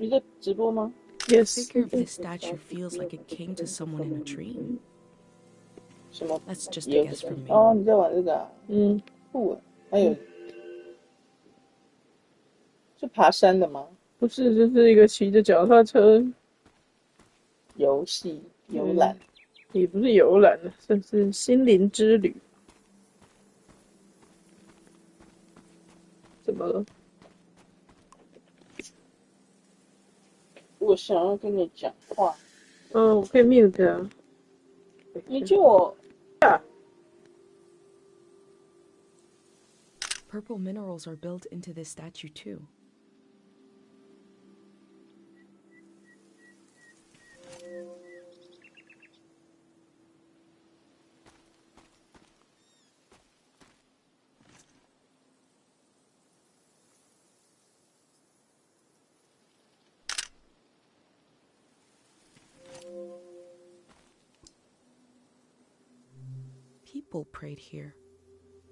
你在直播吗 The figure of this statue feels like it came to someone in a dream. 什么 That's just 也 a 有 guess from me. 哦，你在玩这个啊？酷啊！还有是爬山的吗？不是，就是一个骑着脚踏车游戏游览，也不是游览了，算是心灵之旅。怎么了？我想要跟你讲话。我可以 mute 啊。你就我 Purple minerals are built into this statue too. People prayed here.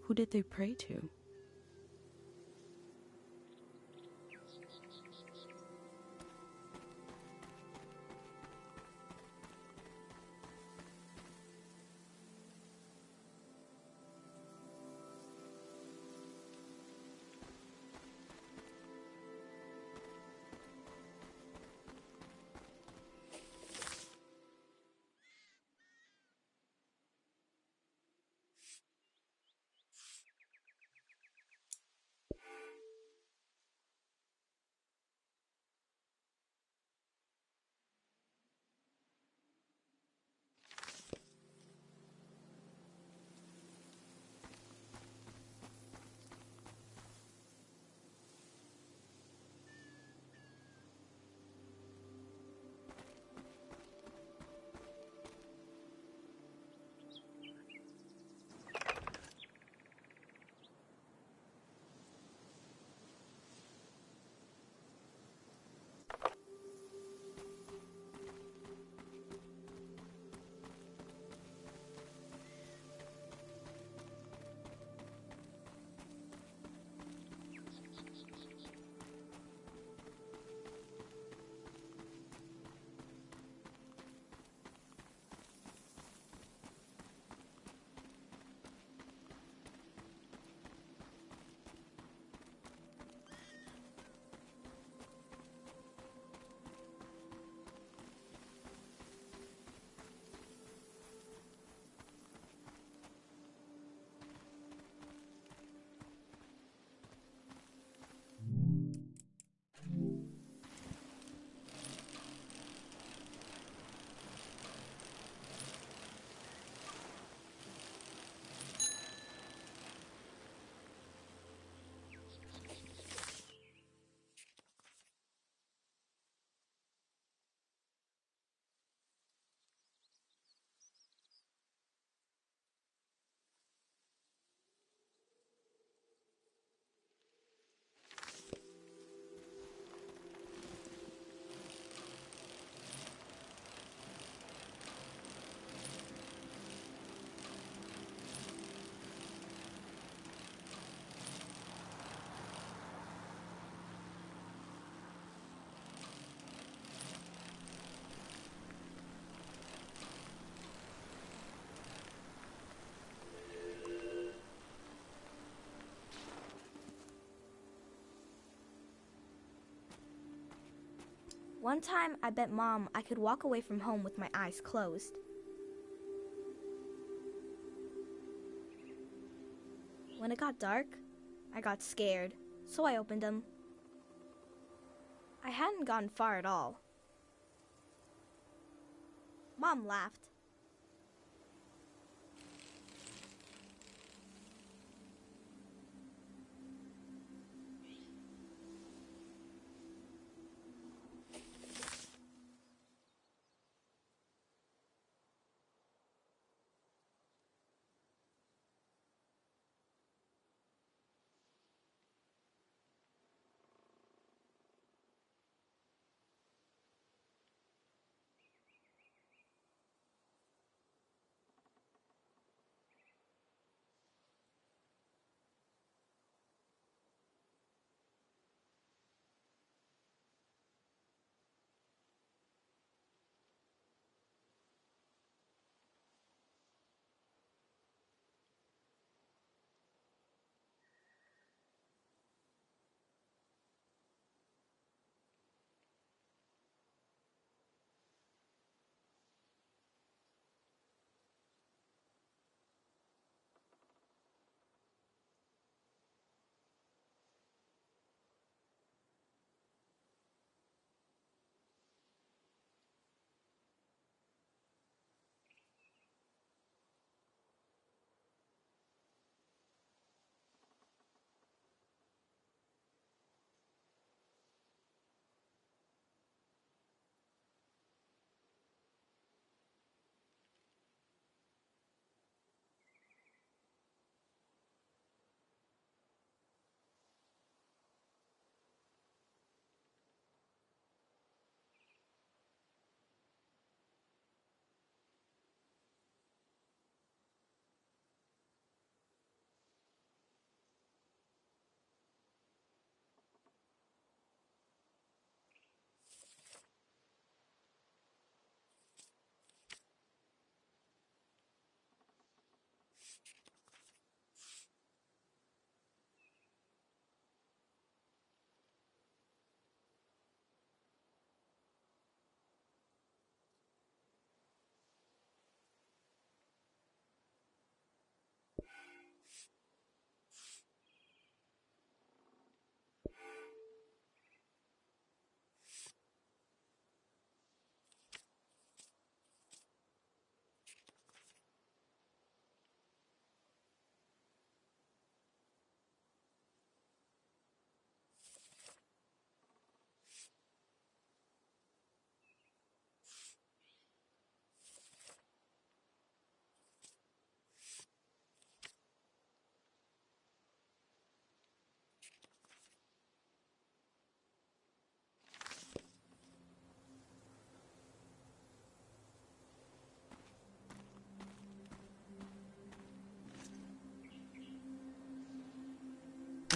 Who did they pray to? One time, I bet Mom I could walk away from home with my eyes closed. When it got dark, I got scared, so I opened them. I hadn't gone far at all. Mom laughed.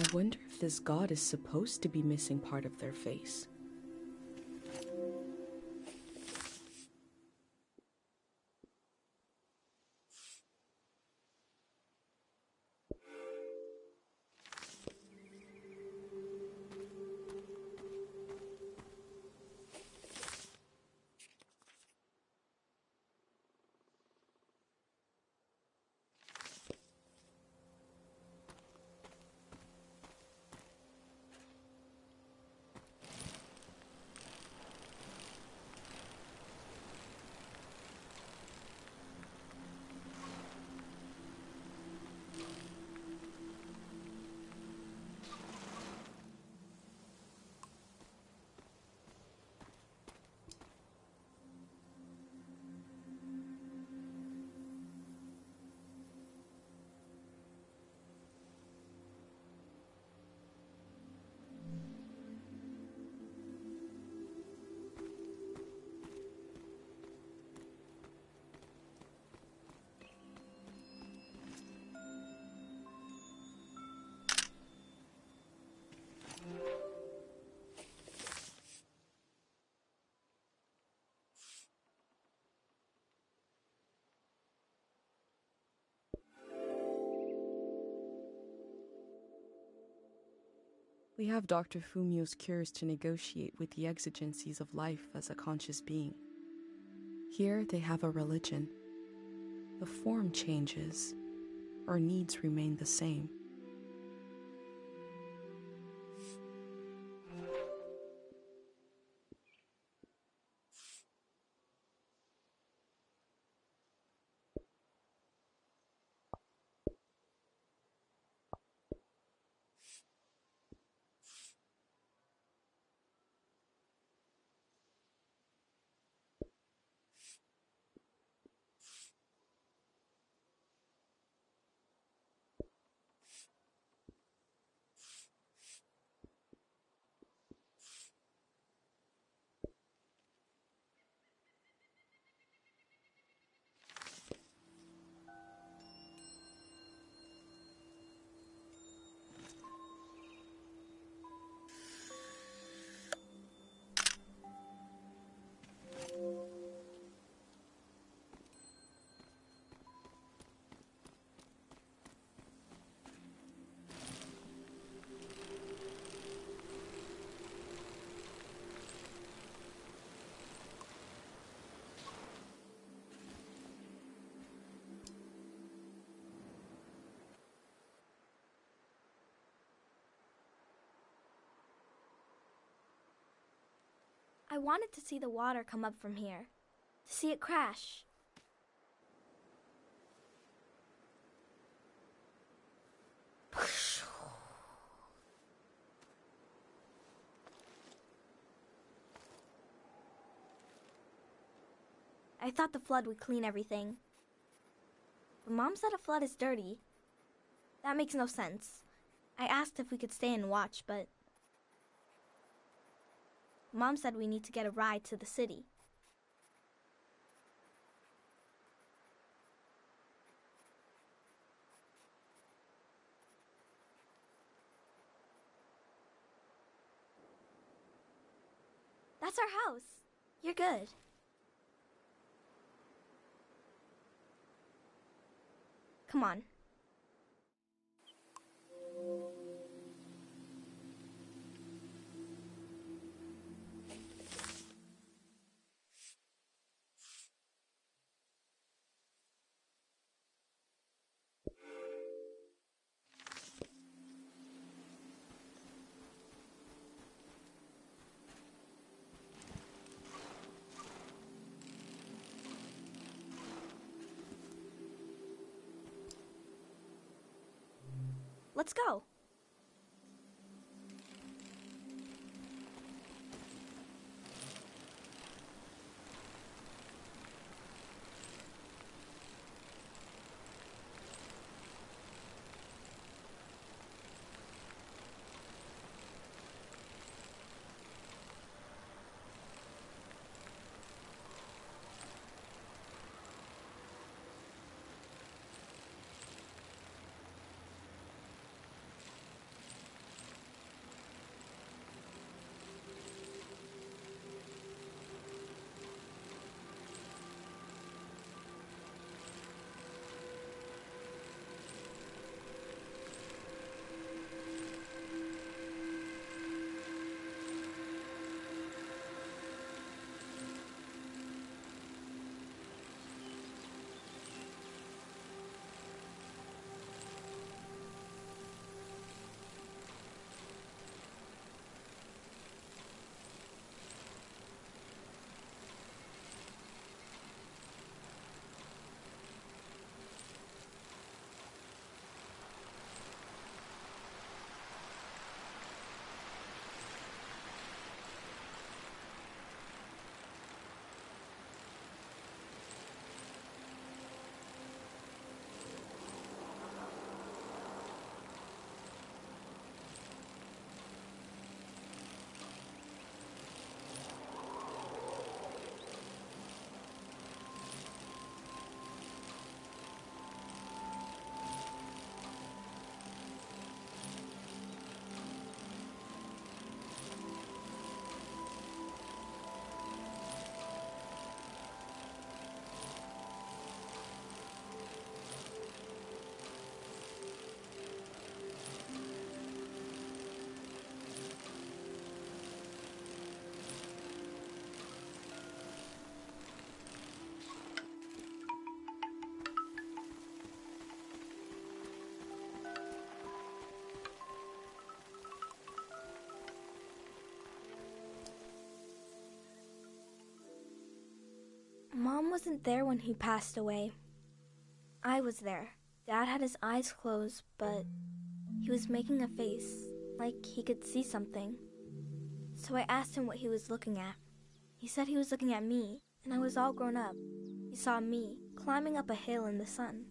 I wonder if this god is supposed to be missing part of their face. We have Dr. Fumio's cures to negotiate with the exigencies of life as a conscious being. Here they have a religion. The form changes. Our needs remain the same. I wanted to see the water come up from here, to see it crash. I thought the flood would clean everything. But Mom said a flood is dirty. That makes no sense. I asked if we could stay and watch, but Mom said we need to get a ride to the city. That's our house. You're good. Come on. Let's go. Mom wasn't there when he passed away. I was there. Dad had his eyes closed, but he was making a face, like he could see something. So I asked him what he was looking at. He said he was looking at me, and I was all grown up. He saw me climbing up a hill in the sun.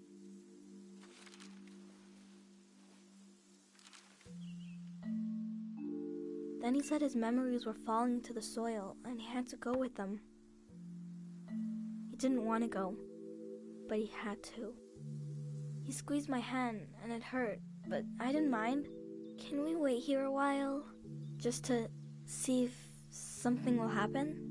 Then he said his memories were falling to the soil, and he had to go with them. He didn't want to go, but he had to. He squeezed my hand, and it hurt, but I didn't mind. Can we wait here a while, just to see if something will happen?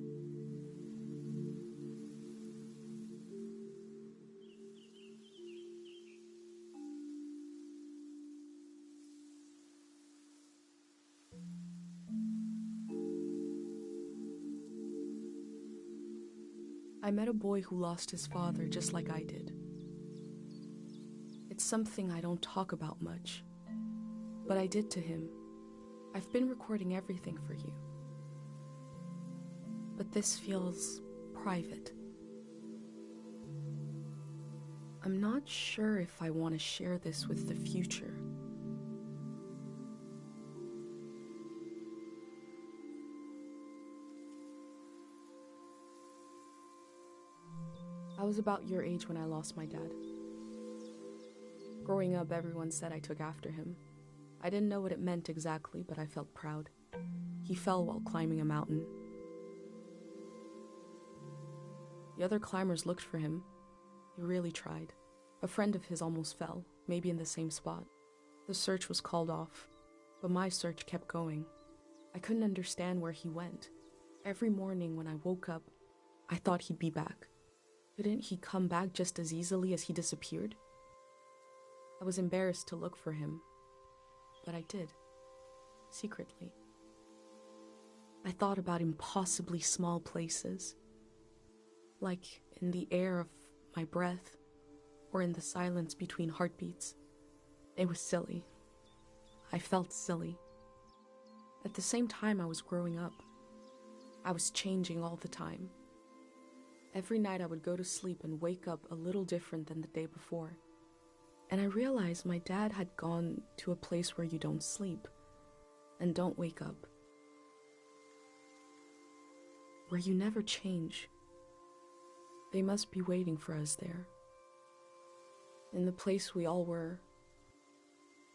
I met a boy who lost his father just like I did. It's something I don't talk about much, but I did to him. I've been recording everything for you, but this feels private. I'm not sure if I want to share this with the future. I was about your age when I lost my dad. Growing up, everyone said I took after him. I didn't know what it meant exactly, but I felt proud. He fell while climbing a mountain. The other climbers looked for him. He really tried. A friend of his almost fell, maybe in the same spot. The search was called off, but my search kept going. I couldn't understand where he went. Every morning when I woke up, I thought he'd be back. Couldn't he come back just as easily as he disappeared? I was embarrassed to look for him, but I did, secretly. I thought about impossibly small places, like in the air of my breath, or in the silence between heartbeats. It was silly. I felt silly. At the same time, I was growing up. I was changing all the time. Every night I would go to sleep and wake up a little different than the day before. And I realized my dad had gone to a place where you don't sleep and don't wake up, where you never change. They must be waiting for us there, in the place we all were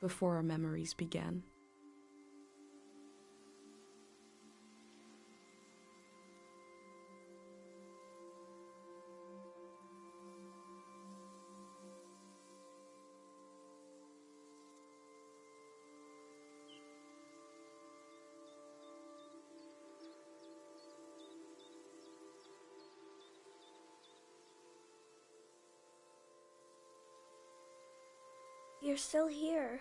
before our memories began. You're still here.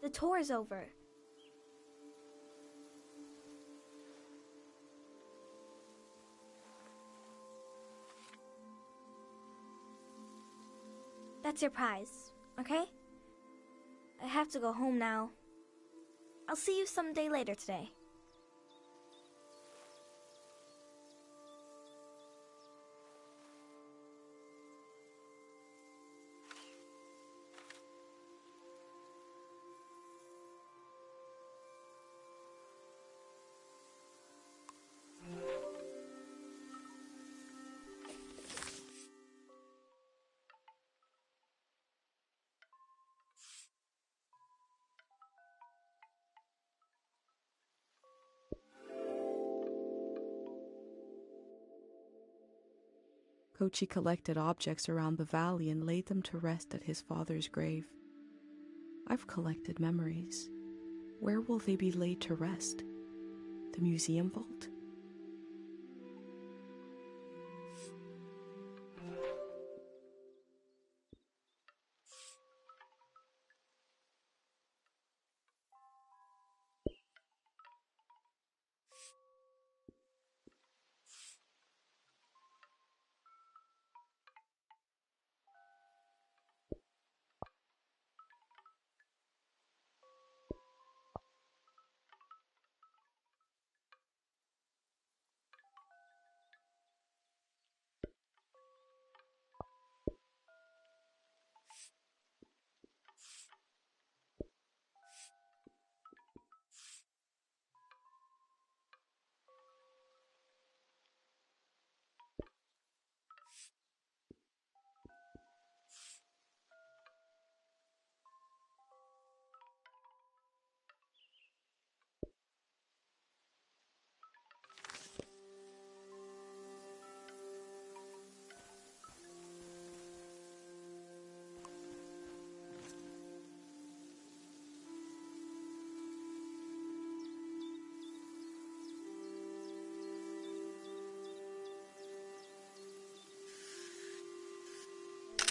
The tour's over. That's your prize, okay? I have to go home now. I'll see you someday later today. Kochi collected objects around the valley and laid them to rest at his father's grave. I've collected memories. Where will they be laid to rest? The museum vault?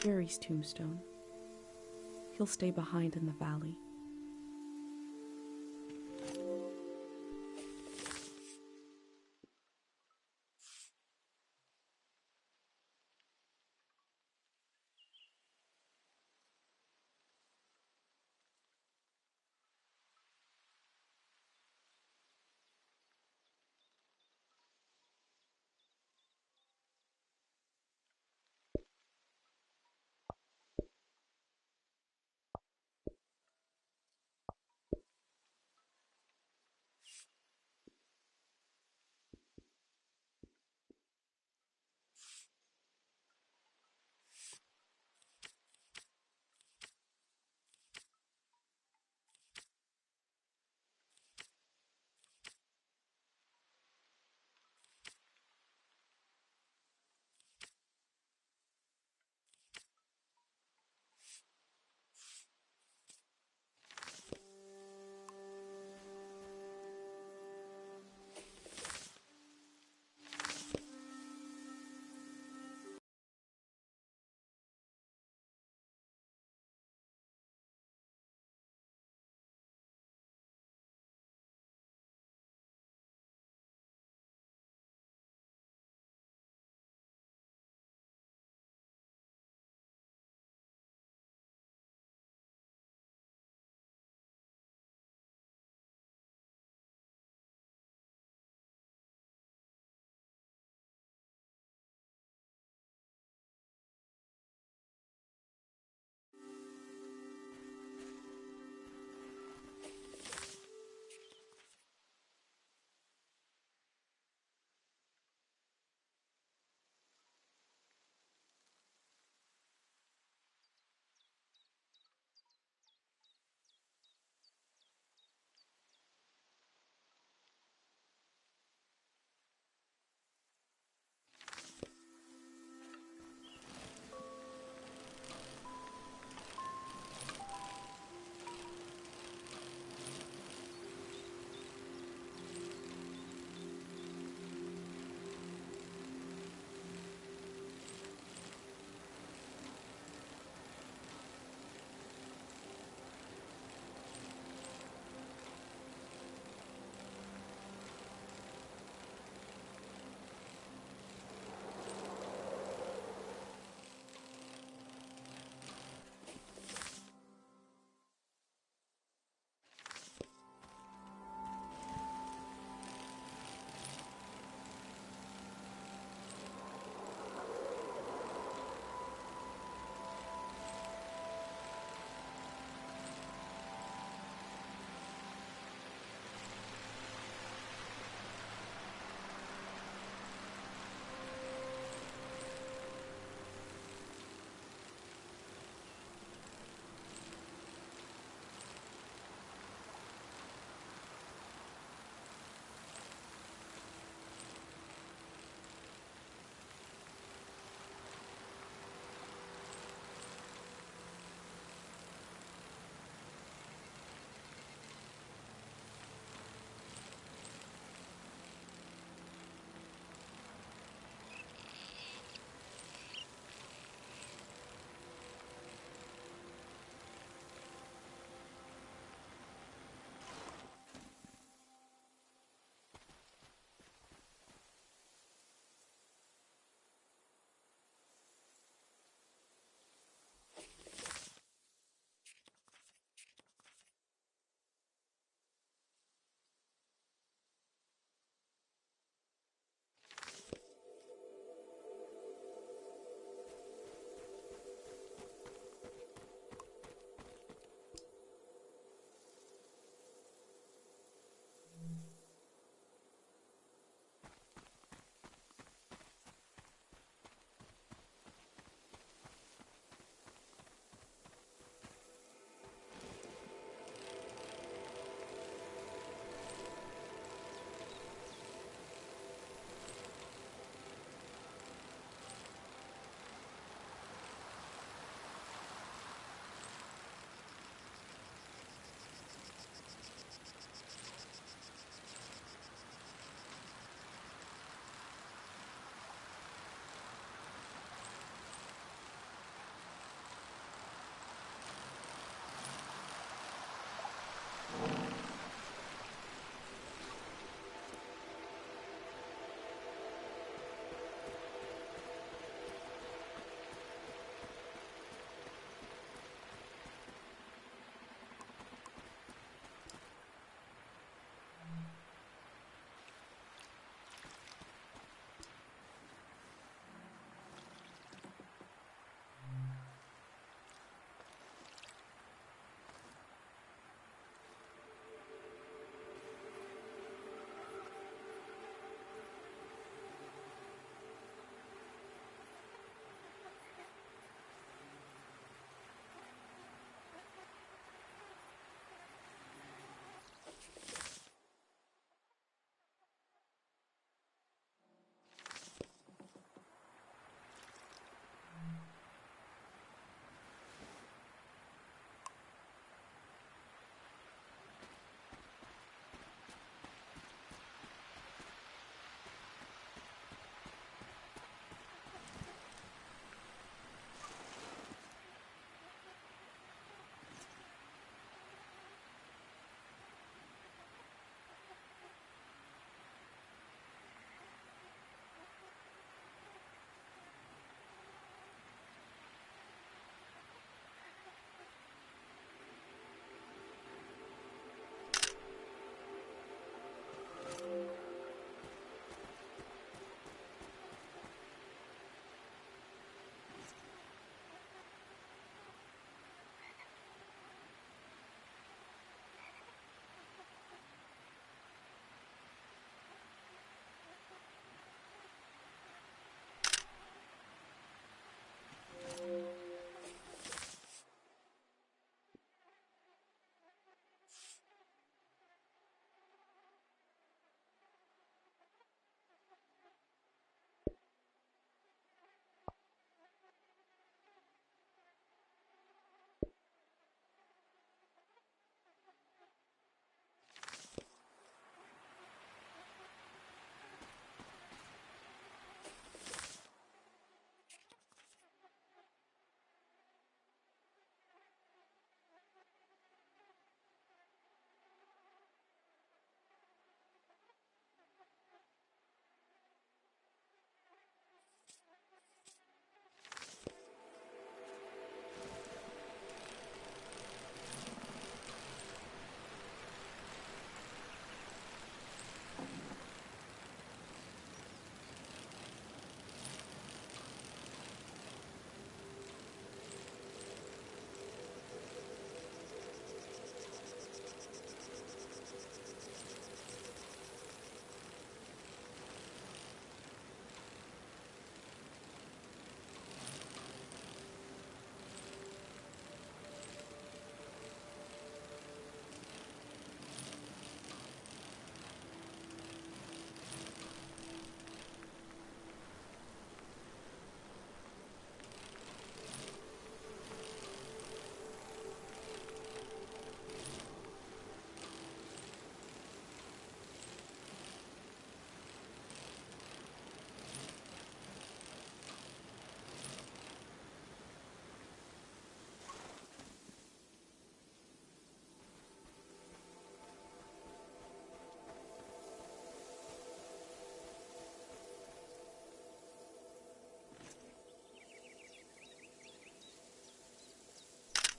Gary's tombstone. He'll stay behind in the valley.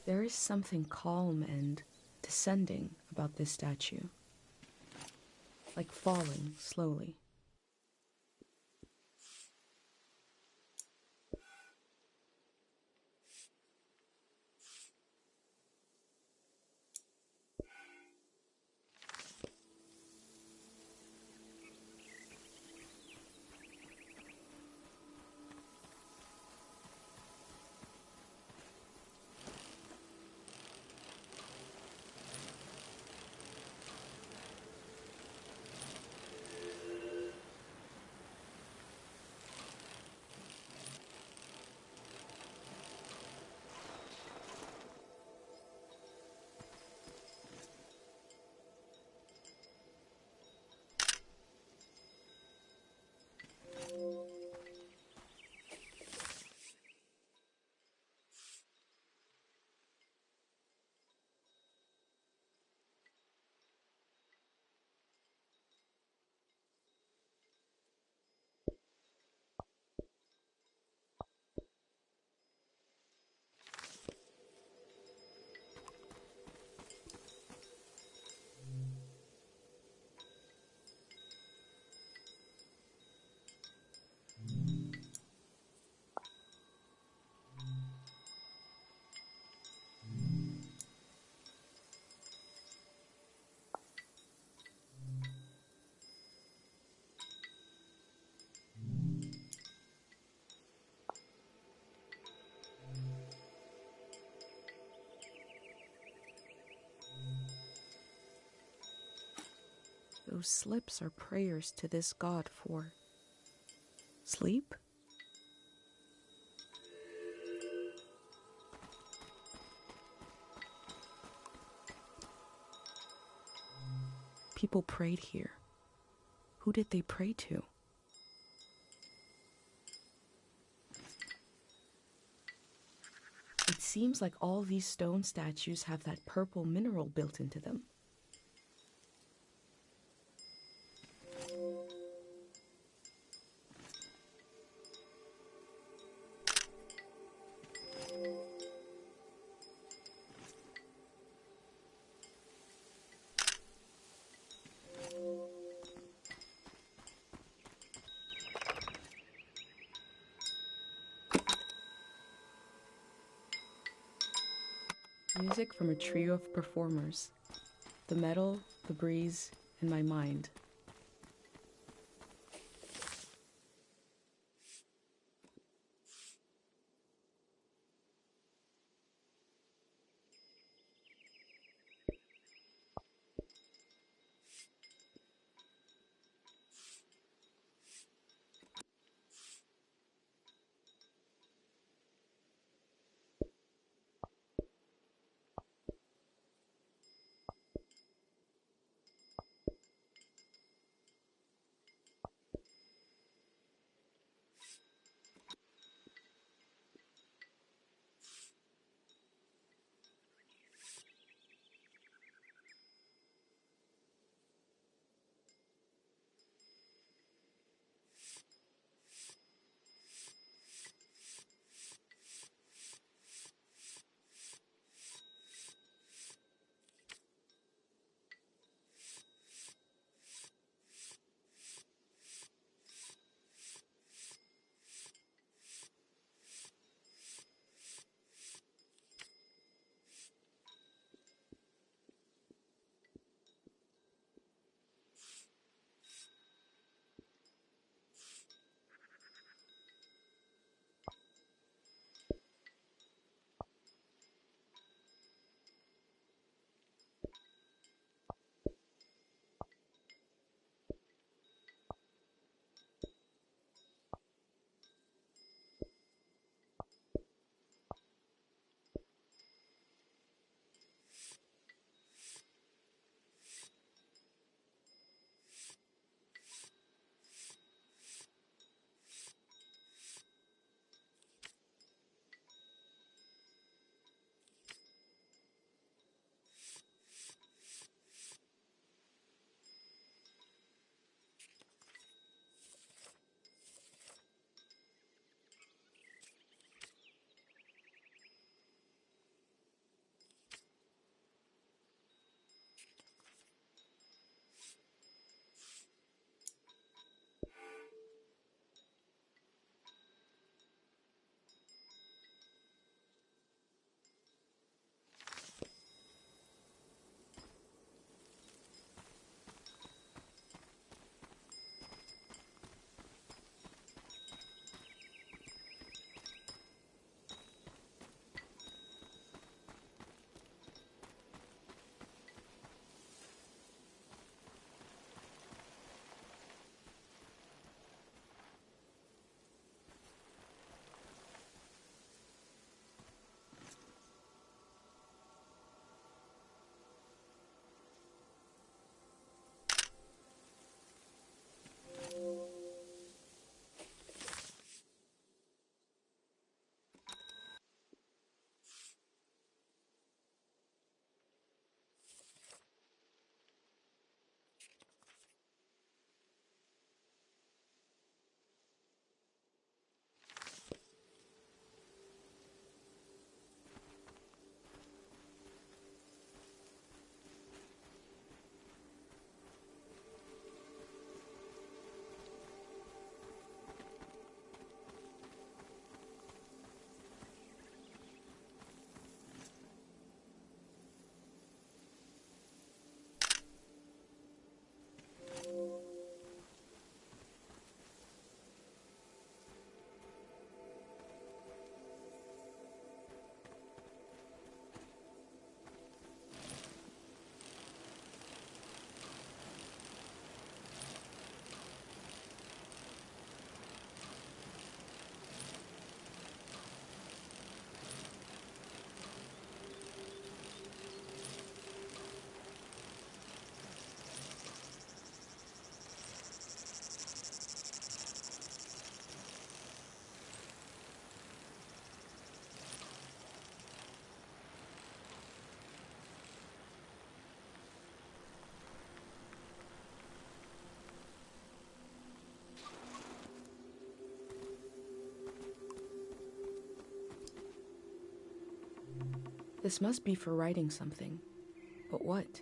There is something calm and descending about this statue, like falling slowly. Those slips are prayers to this god for sleep? People prayed here. Who did they pray to? It seems like all these stone statues have that purple mineral built into them. Music from a trio of performers. The metal, the breeze, and my mind. This must be for writing something. But what?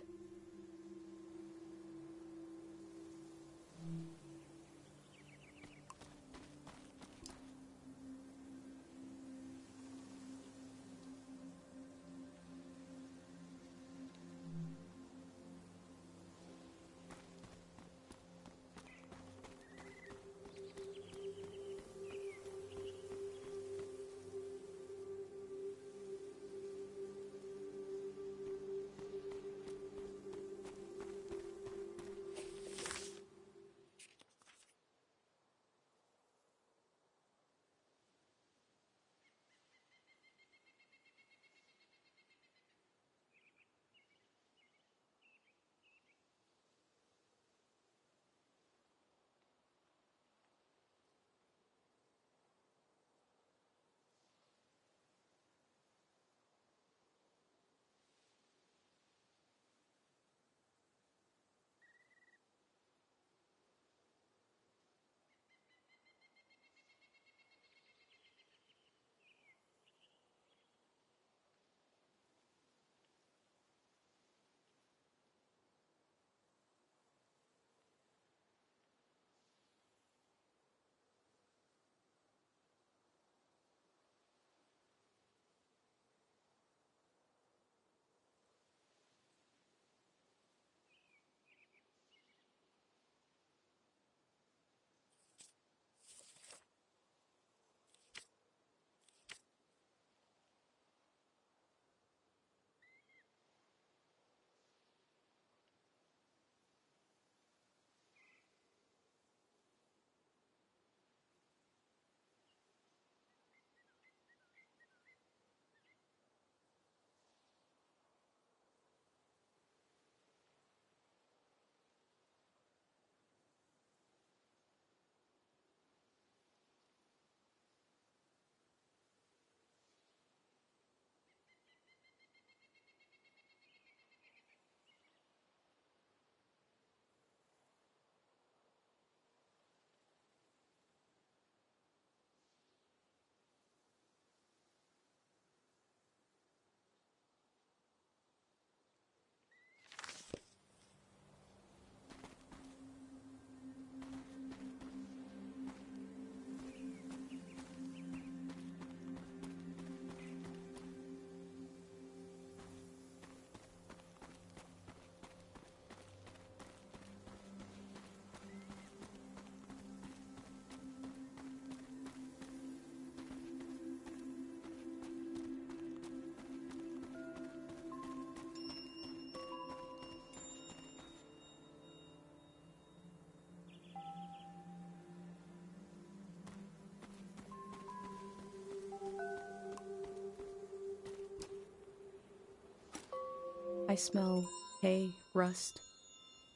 I smell hay, rust,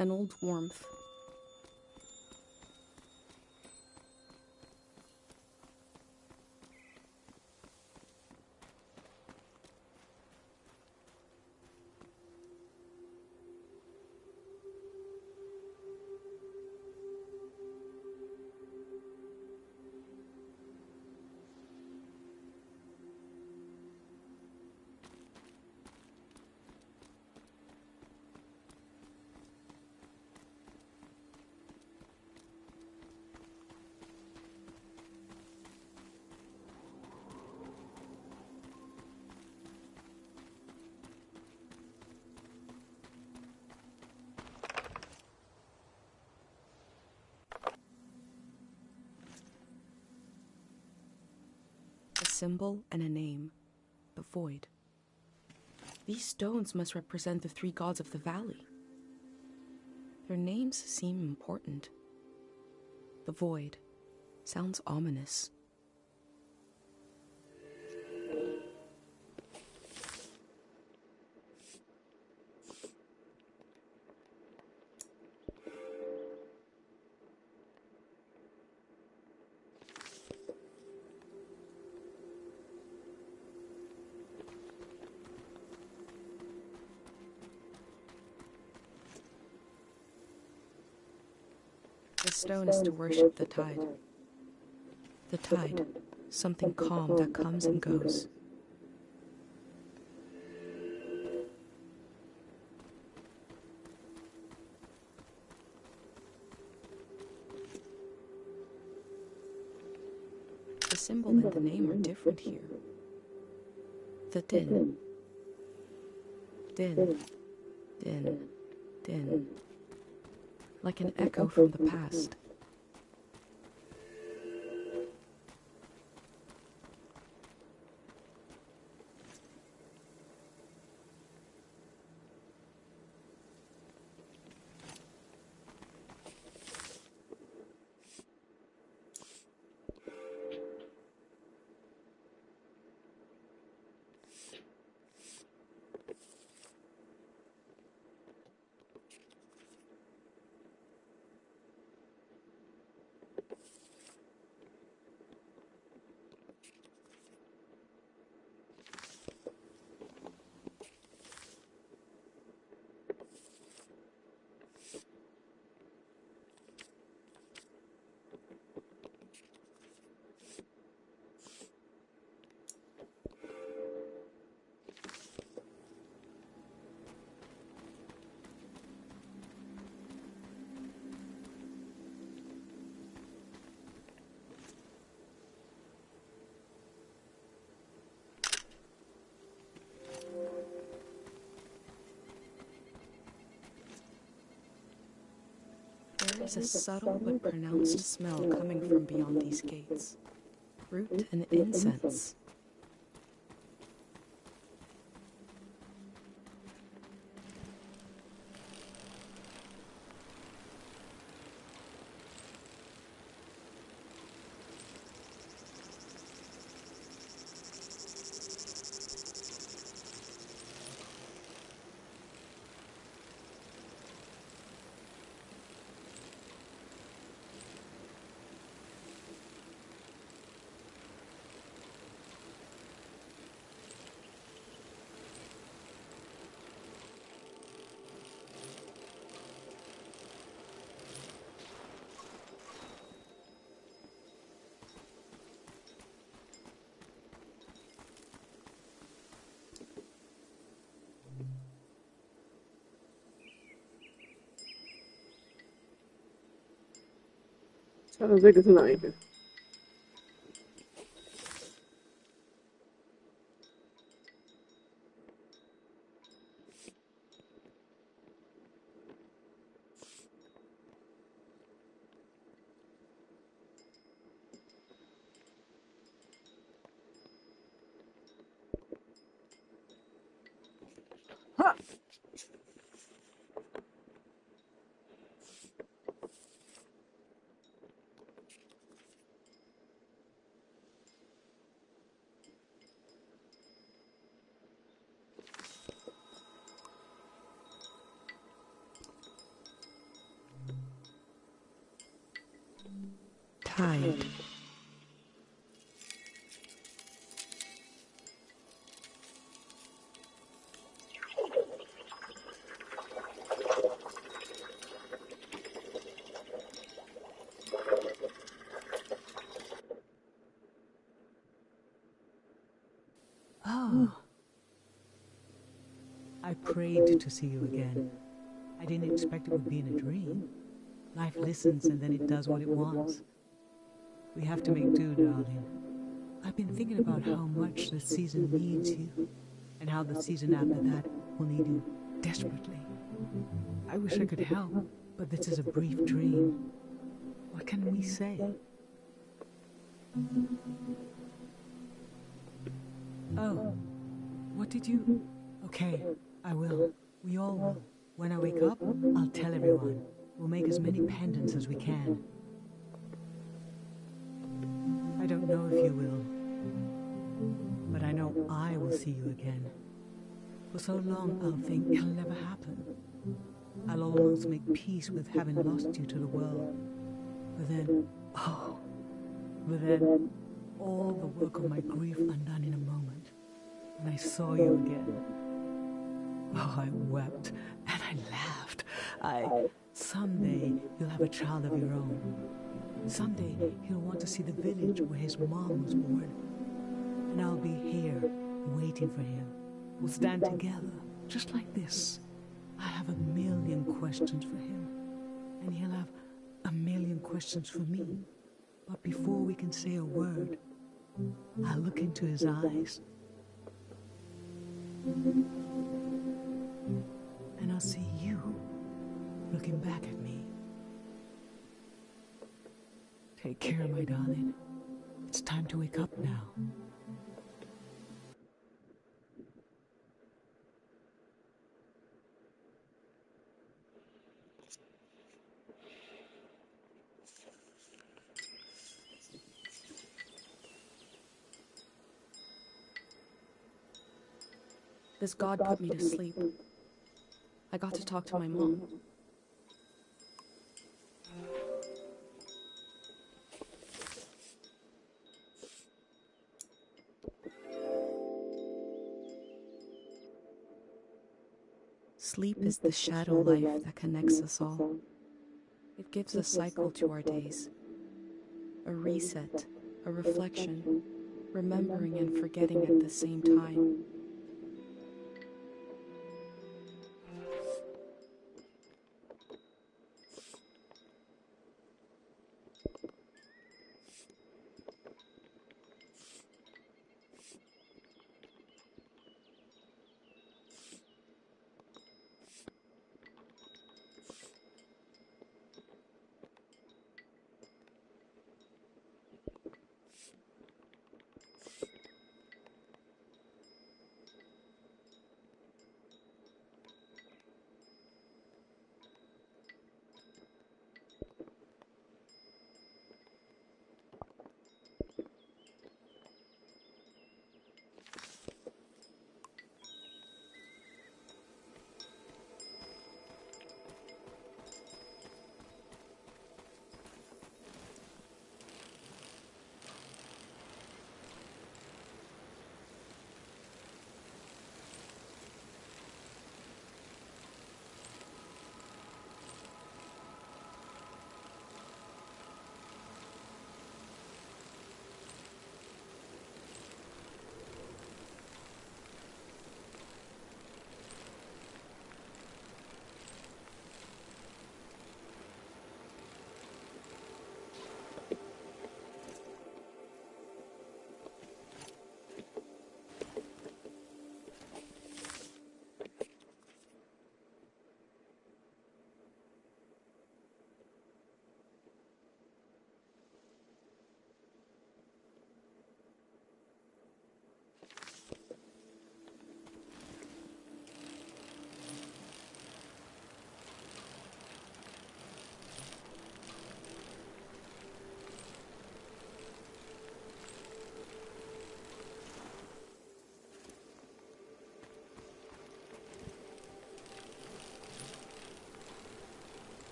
and old warmth. A symbol and a name, the void. These stones must represent the three gods of the valley. Their names seem important. The void sounds ominous. The stone is to worship the tide. The tide, something calm that comes and goes. symbol and the name are different here. The din. Din. Din. Din. Like an echo from the past. There is a subtle but pronounced smell coming from beyond these gates. Fruit and incense.这个是哪一个？哈！ Tide. Oh. I prayed to see you again. I didn't expect it would be in a dream. Life listens and then it does what it wants. We have to make do, darling. I've been thinking about how much the season needs you, and how the season after that will need you desperately. I wish I could help, but this is a brief dream. What can we say? Oh, what did you... Okay, I will. We all will. When I wake up, I'll tell everyone. We'll make as many pendants as we can. I don't know if you will, but I know I will see you again. For so long, I'll think it'll never happen. I'll almost make peace with having lost you to the world. But then, all the work of my grief undone in a moment. When I saw you again, I wept and I laughed. Someday you'll have a child of your own. Someday he'll want to see the village where his mom was born. And I'll be here, waiting for him. We'll stand together, just like this. I have 1,000,000 questions for him, and he'll have 1,000,000 questions for me. But before we can say a word, I'll look into his eyes, and I'll see you looking back at me. Take care, my darling. It's time to wake up now. This god put me to sleep. I got to talk to my mom. Sleep is the shadow life that connects us all. It gives a cycle to our days, a reset, a reflection, remembering and forgetting at the same time.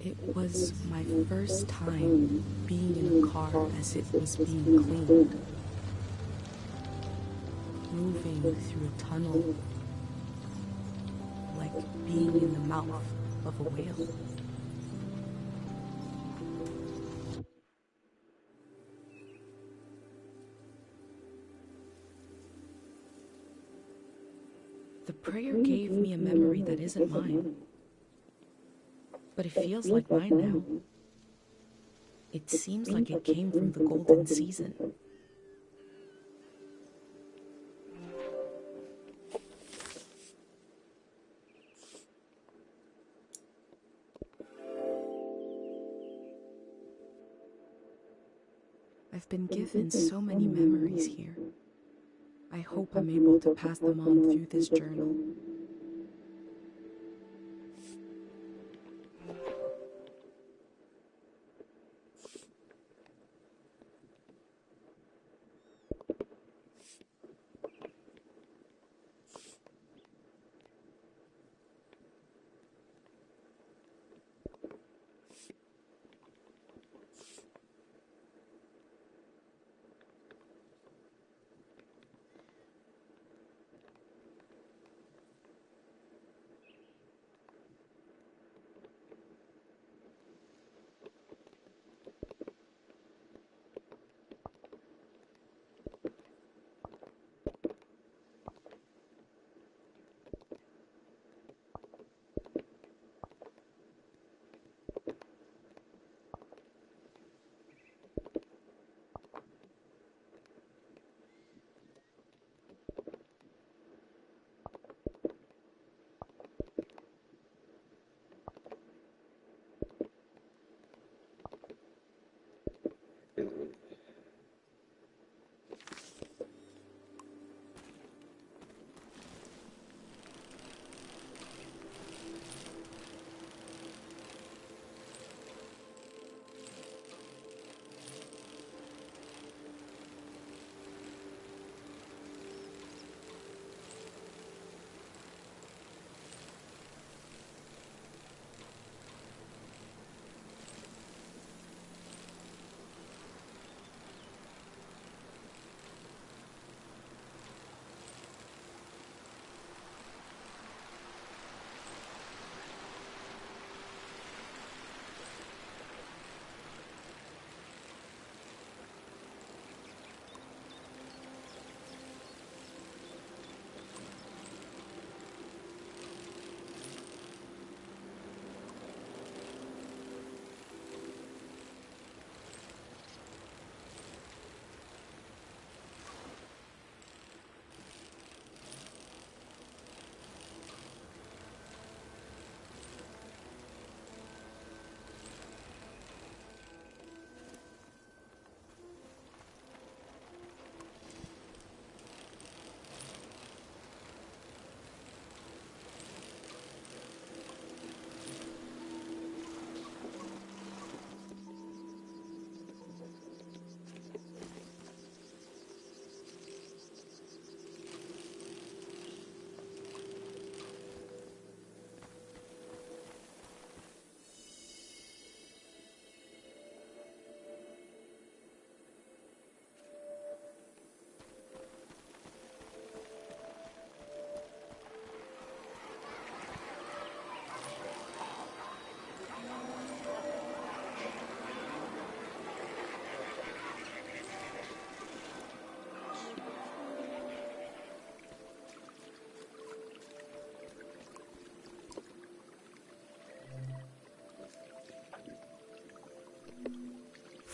It was my first time being in a car as it was being cleaned, moving through a tunnel, like being in the mouth of a whale. The prayer gave me a memory that isn't mine, but it feels like mine now. It seems like it came from the golden season. I've been given so many memories here. I hope I'm able to pass them on through this journal.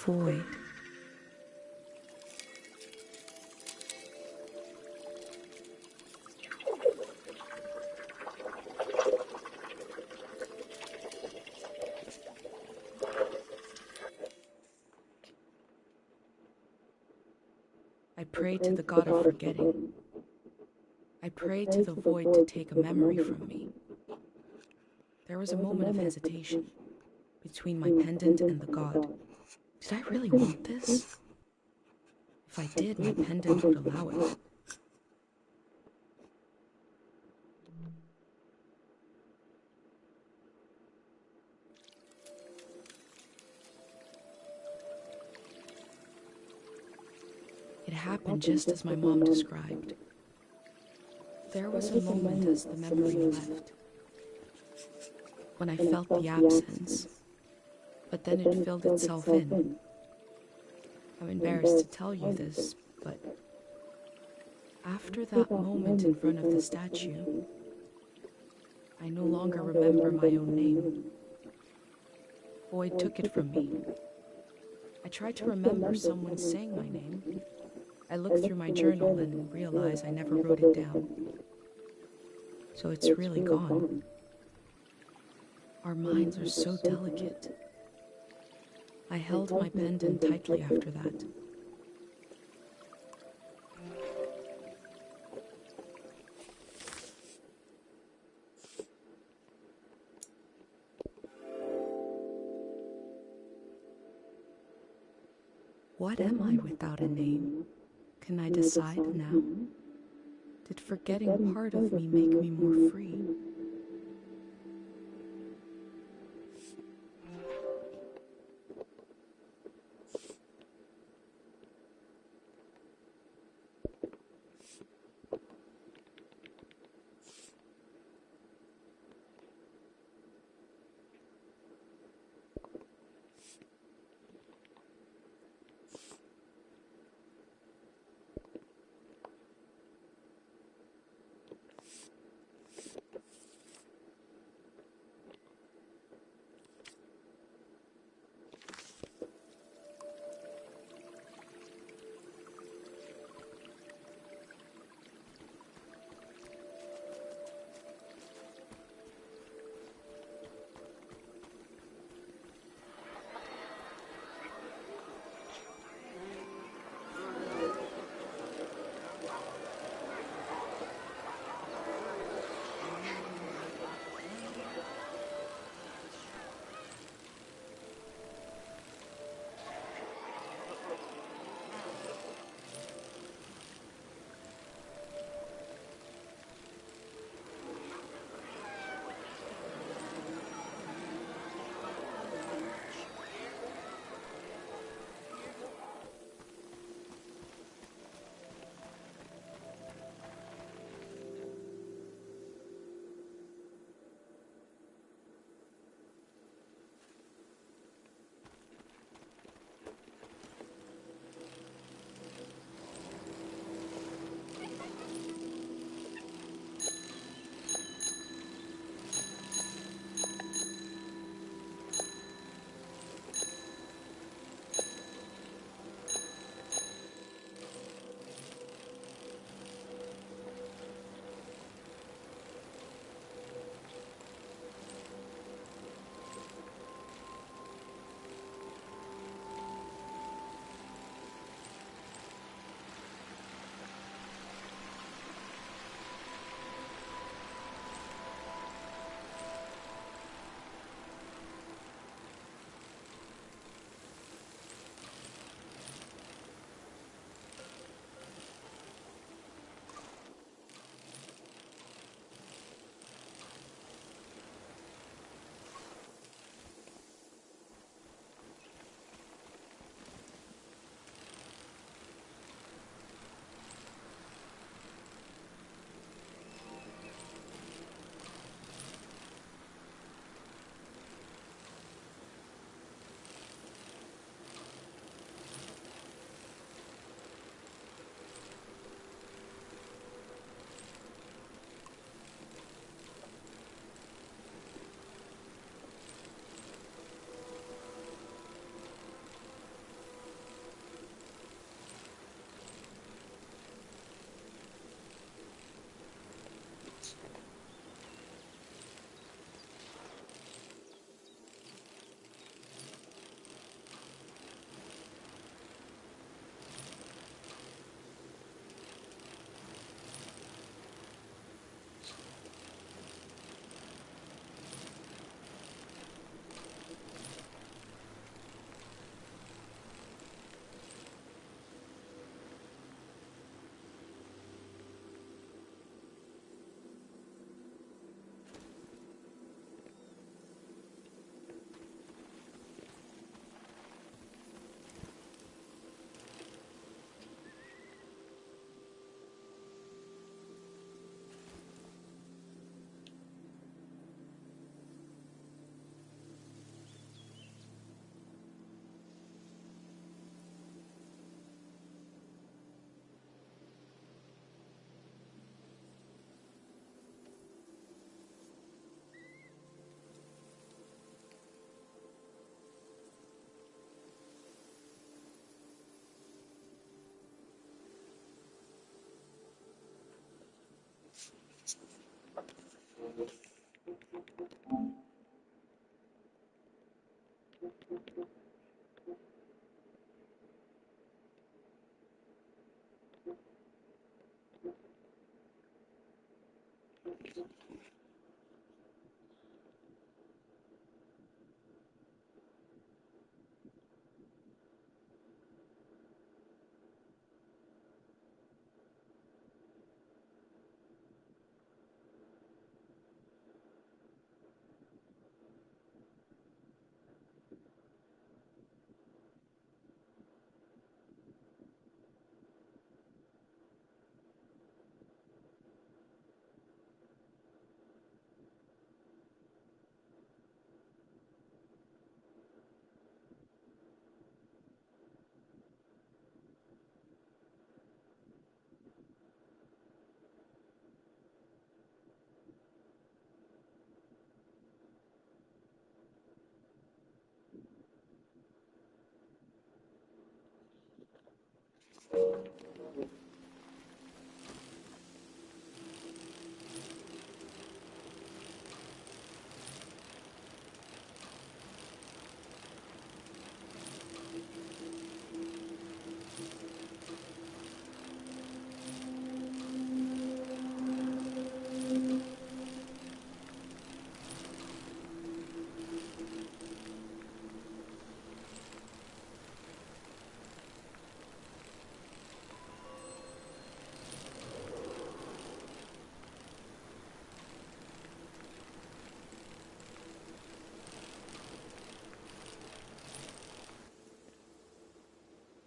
Void. I pray to the god of forgetting. I pray to the void to take a memory from me. There was a moment of hesitation between my pendant and the god. Did I really want this? If I did, my pendant would allow it. It happened just as my mom described. There was a moment as the memory left, when I felt the absence, but then it filled itself in. I'm embarrassed to tell you this, but after that moment in front of the statue, I no longer remember my own name. Void took it from me. I tried to remember someone saying my name. I looked through my journal and realized I never wrote it down. So it's really gone. Our minds are so delicate. I held my pendant tightly after that. What am I without a name? Can I decide now? Did forgetting part of me make me more free?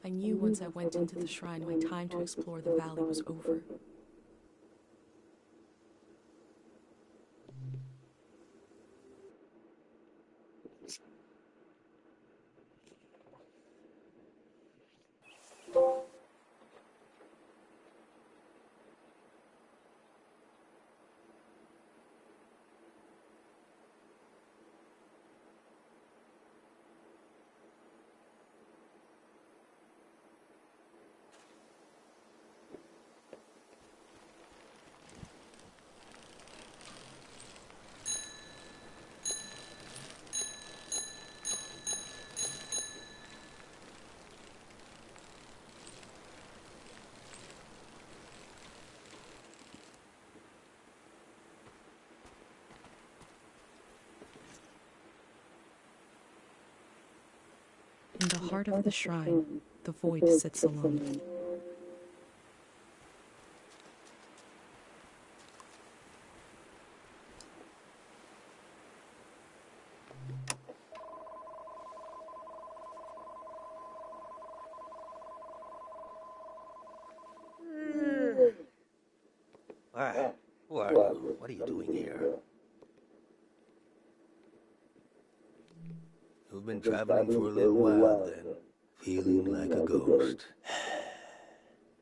I knew once I went into the shrine, my time to explore the valley was over. In the heart of the shrine, the void sits alone. Who are you? What are you doing here? You've been traveling for a little while then, feeling like a ghost.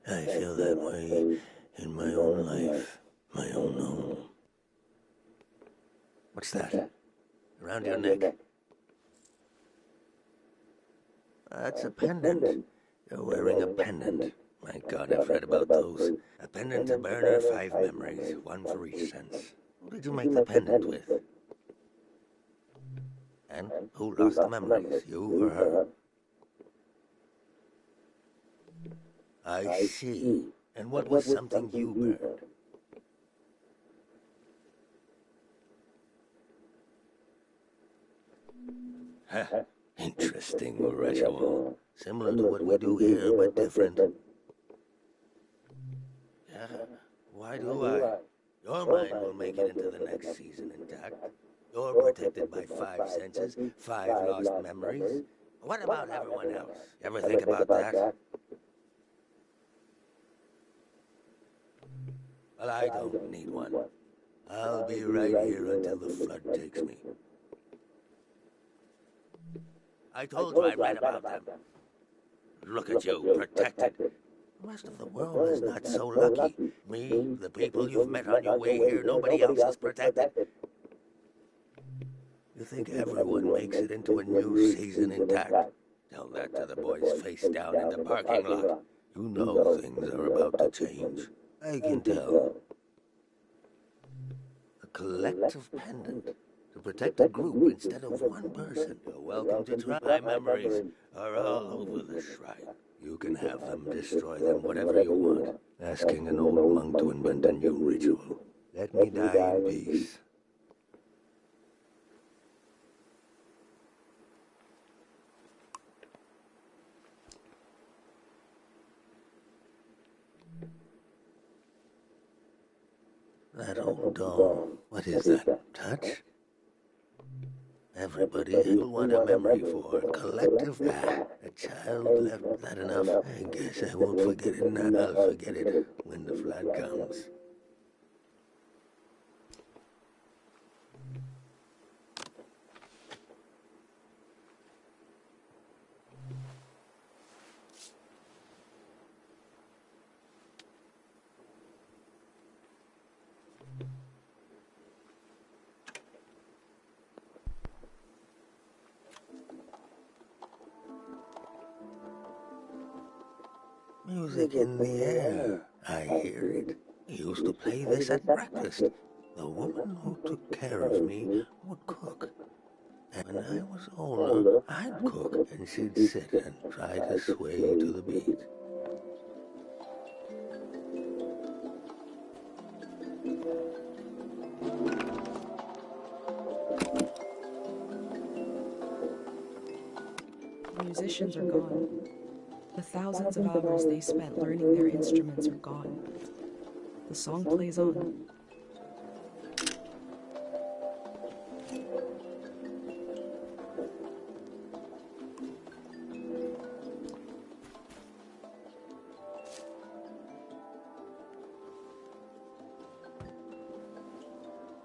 I feel that way in my own life, my own home. What's that? Around your neck? That's a pendant. You're wearing a pendant. My God, I've read about those. A pendant to burn her 5 memories, 1 for each sense. Who did you make the pendant with? And who lost the memories, you or her? I see. And what was something you burned? Huh. Interesting ritual. Similar to what we do here, but different. Yeah, why do I? Your mind will make it into the next season intact. You're protected by 5 senses, 5 lost memories. What about everyone else? You ever think about that? Well, I don't need one. I'll be right here until the flood takes me. I told you I read about them. Look at you, protected. The rest of the world is not so lucky. Me, the people you've met on your way here, nobody else is protected. You think everyone makes it into a new season intact? Tell that to the boys face down in the parking lot. You know things are about to change. I can tell. A collective pendant to protect a group instead of one person. You're welcome to try. My memories are all over the shrine. You can have them, destroy them, whatever you want. Asking an old monk to invent a new ritual. Let me die in peace. That old doll, what is that? Touch? Everybody will want a memory for collective. A child left that enough. I guess I won't forget it now. I'll forget it when the flood comes. Music in the air. I hear it. I used to play this at breakfast. The woman who took care of me would cook. And when I was older, I'd cook and she'd sit and try to sway to the beat. The musicians are gone. The thousands of hours they spent learning their instruments are gone. The song plays on.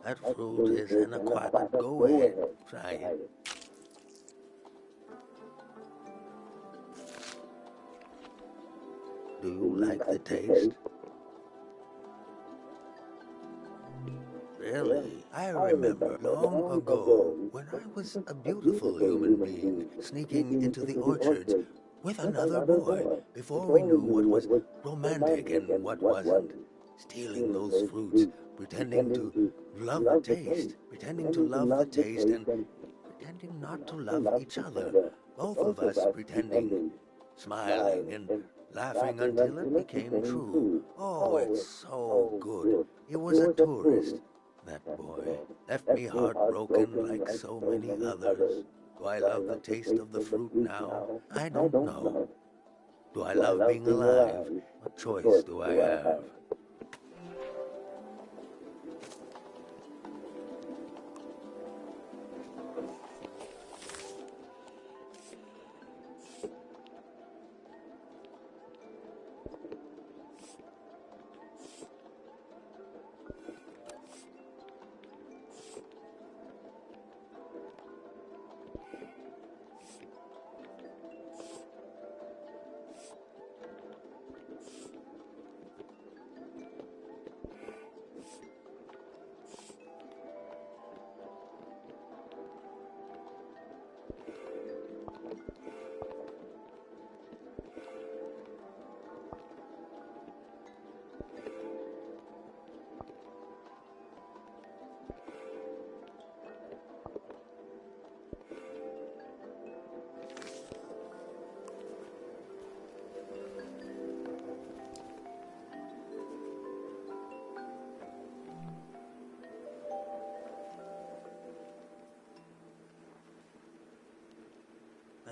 That fruit is an aquatic. Go ahead, try it. Do you like the taste? Really? I remember long ago when I was a beautiful human being sneaking into the orchards with another boy before we knew what was romantic and what wasn't. Stealing those fruits, pretending to love the taste, pretending to love the taste and pretending not to love each other. Both of us pretending, smiling and laughing until it became true. Oh, it's so good. He was a tourist. That boy left me heartbroken like so many others. Do I love the taste of the fruit now? I don't know. Do I love being alive? What choice do I have?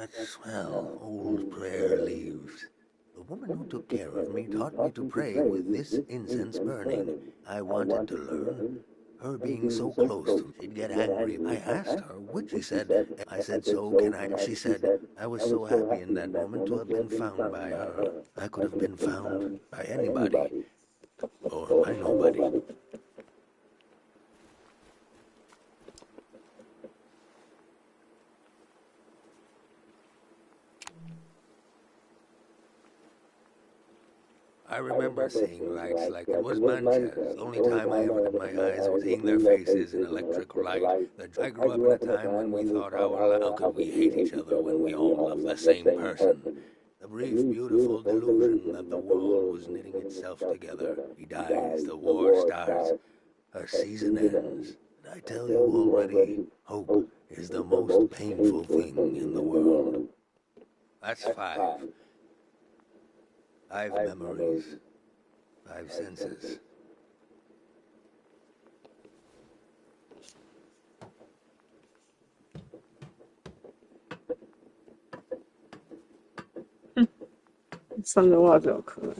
That's swell, old prayer leaves. The woman who took care of me taught me to pray with this incense burning. I wanted to learn. Her being so close to, she'd get angry. I asked her which, she said. I said, so can I? She said, I was so happy in that moment to have been found by her. I could have been found by anybody, or by nobody. I remember seeing lights like it was Manchester. The only time I ever had my eyes was seeing their faces in electric light. I grew up in a time when we thought, how could we hate each other when we all love the same person? The brief, beautiful delusion that the world was knitting itself together. He dies, the war starts, her season ends. And I tell you already, hope is the most painful thing in the world. That's 5. 5 memories, 5 senses.3个袜子好可爱。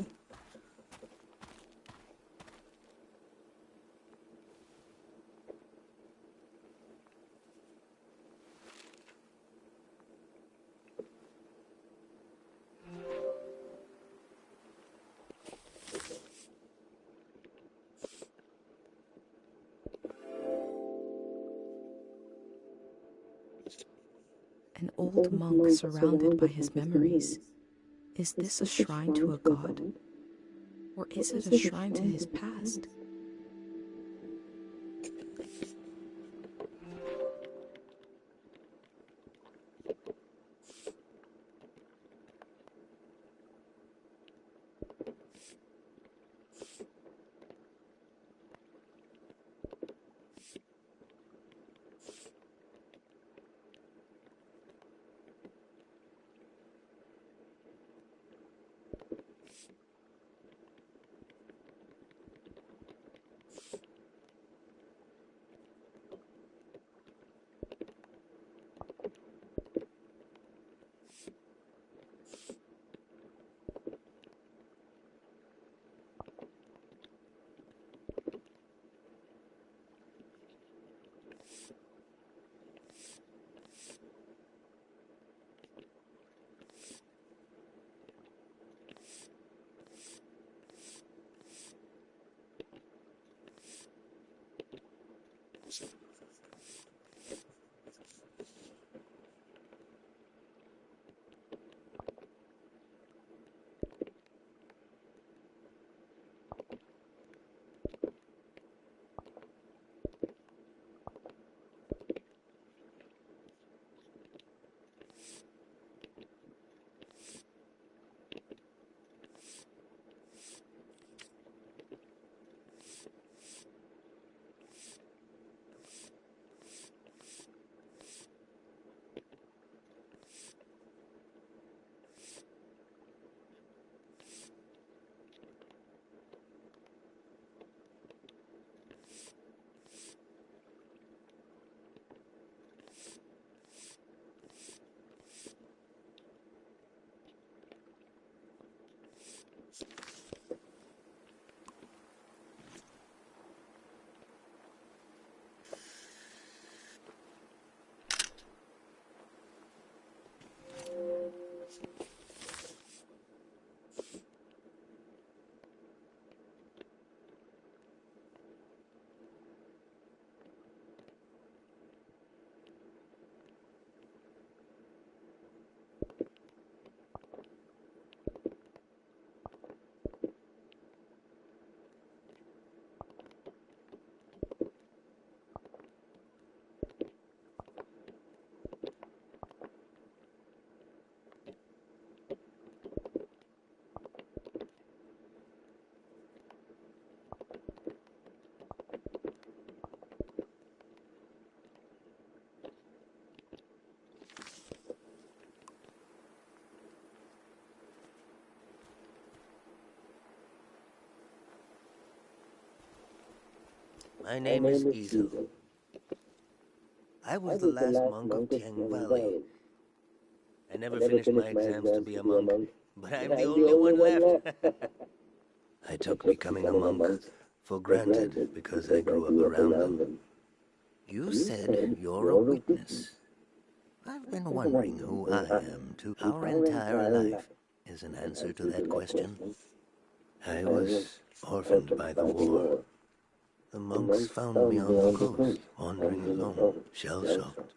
An old monk surrounded by his memories. Is this a shrine to a god? Or is it a shrine to his past? My name is Ezel. I was the last monk of Tiang Valley. I never finished my exams to be a monk, but I'm the only one left. I took becoming a monk for granted because I grew up around them. You said you're a witness. I've been wondering who I am to our entire life is an answer to that question. I was orphaned by the war. The monks found me on the coast, wandering alone, shell-shocked.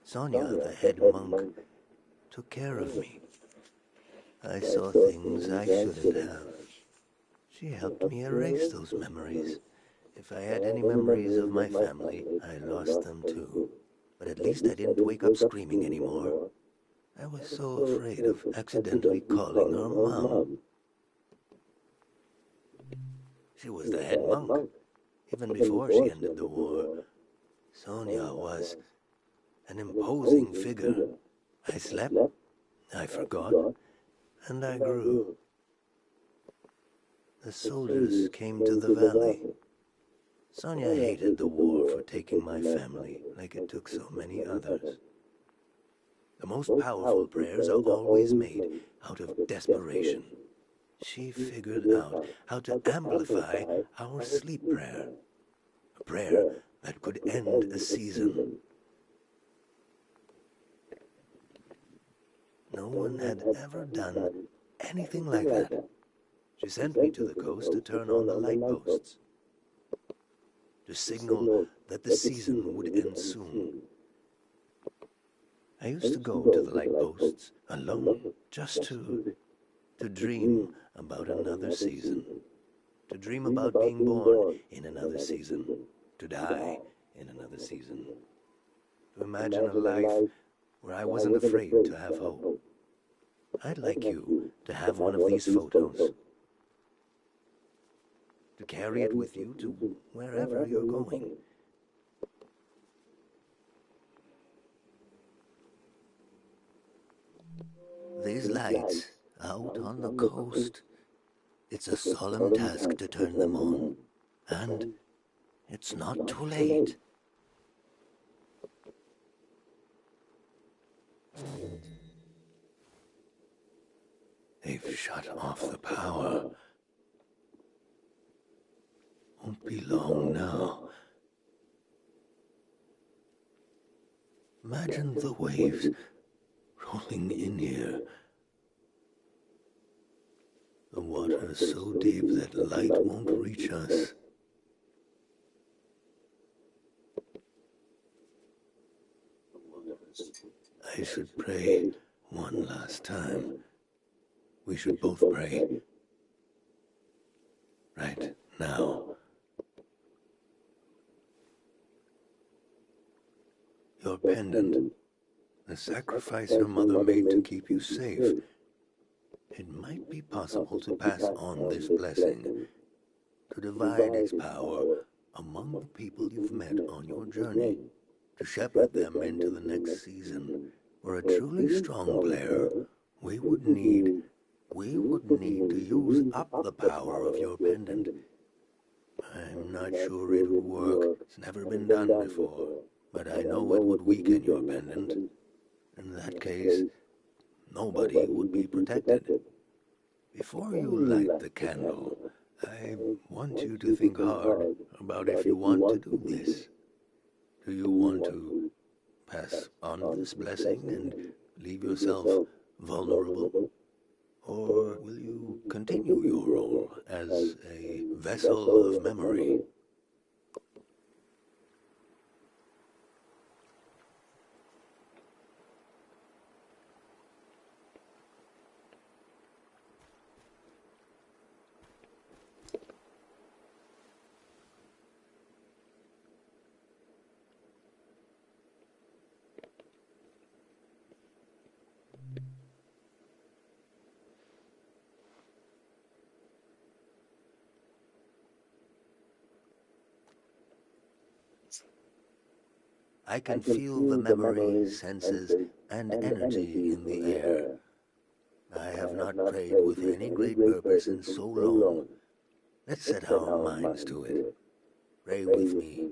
Sonia, the head monk, took care of me. I saw things I shouldn't have. She helped me erase those memories. If I had any memories of my family, I lost them too. But at least I didn't wake up screaming anymore. I was so afraid of accidentally calling her mom. She was the head monk, even before she ended the war. Sonia was an imposing figure. I slept, I forgot, and I grew. The soldiers came to the valley. Sonia hated the war for taking my family like it took so many others. The most powerful prayers are always made out of desperation. She figured out how to amplify our sleep prayer. A prayer that could end a season. No one had ever done anything like that. She sent me to the coast to turn on the light posts, to signal that the season would end soon. I used to go to the light posts alone, just to dream about another season, to dream about being born in another season, to die in another season, to imagine a life where I wasn't afraid to have hope. I'd like you to have one of these photos, to carry it with you to wherever you're going. These lights out on the coast, it's a solemn task to turn them on, and it's not too late. They've shut off the power. Won't be long now. Imagine the waves rolling in here. The water is so deep that light won't reach us. I should pray one last time. We should both pray. Right now. Your pendant, the sacrifice your mother made to keep you safe. It might be possible to pass on this blessing, to divide its power among the people you've met on your journey, to shepherd them into the next season. For a truly strong player, we would need to use up the power of your pendant. I'm not sure it would work. It's never been done before. But I know it would weaken your pendant. In that case, nobody would be protected. Before you light the candle, I want you to think hard about if you want to do this. Do you want to pass on this blessing and leave yourself vulnerable? Or will you continue your role as a vessel of memory? I can feel the memories, senses, and energy in the air. I have not prayed with any great purpose in so long. Let's set our minds to it. Pray with me.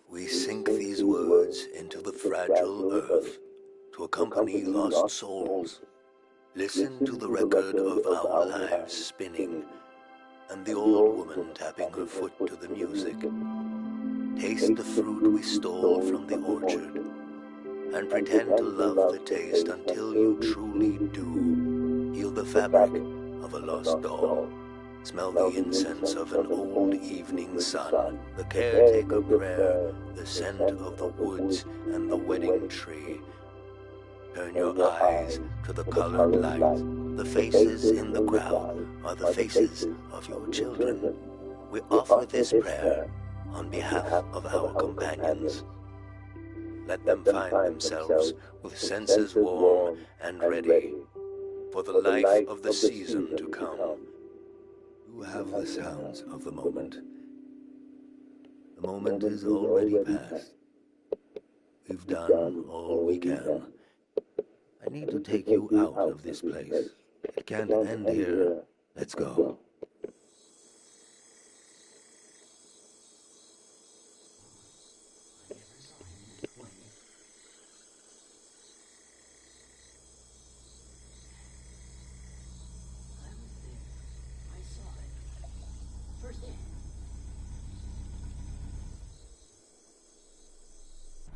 We sink these words into the fragile earth to accompany lost souls. Listen to the record of our lives spinning, and the old woman tapping her foot to the music. Taste the fruit we stole from the orchard, and pretend to love the taste until you truly do. Heal the fabric of a lost doll. Smell the incense of an old evening sun, the caretaker prayer, the scent of the woods and the wedding tree. Turn your eyes to the colored light. The faces in the crowd are the faces of your children. We offer this prayer on behalf of our companions. Let them find themselves with senses warm and ready for the life of the season to come. You have the sounds of the moment. The moment is already past. We've done all we can. I need to take you out of this place. It can't end here. Let's go.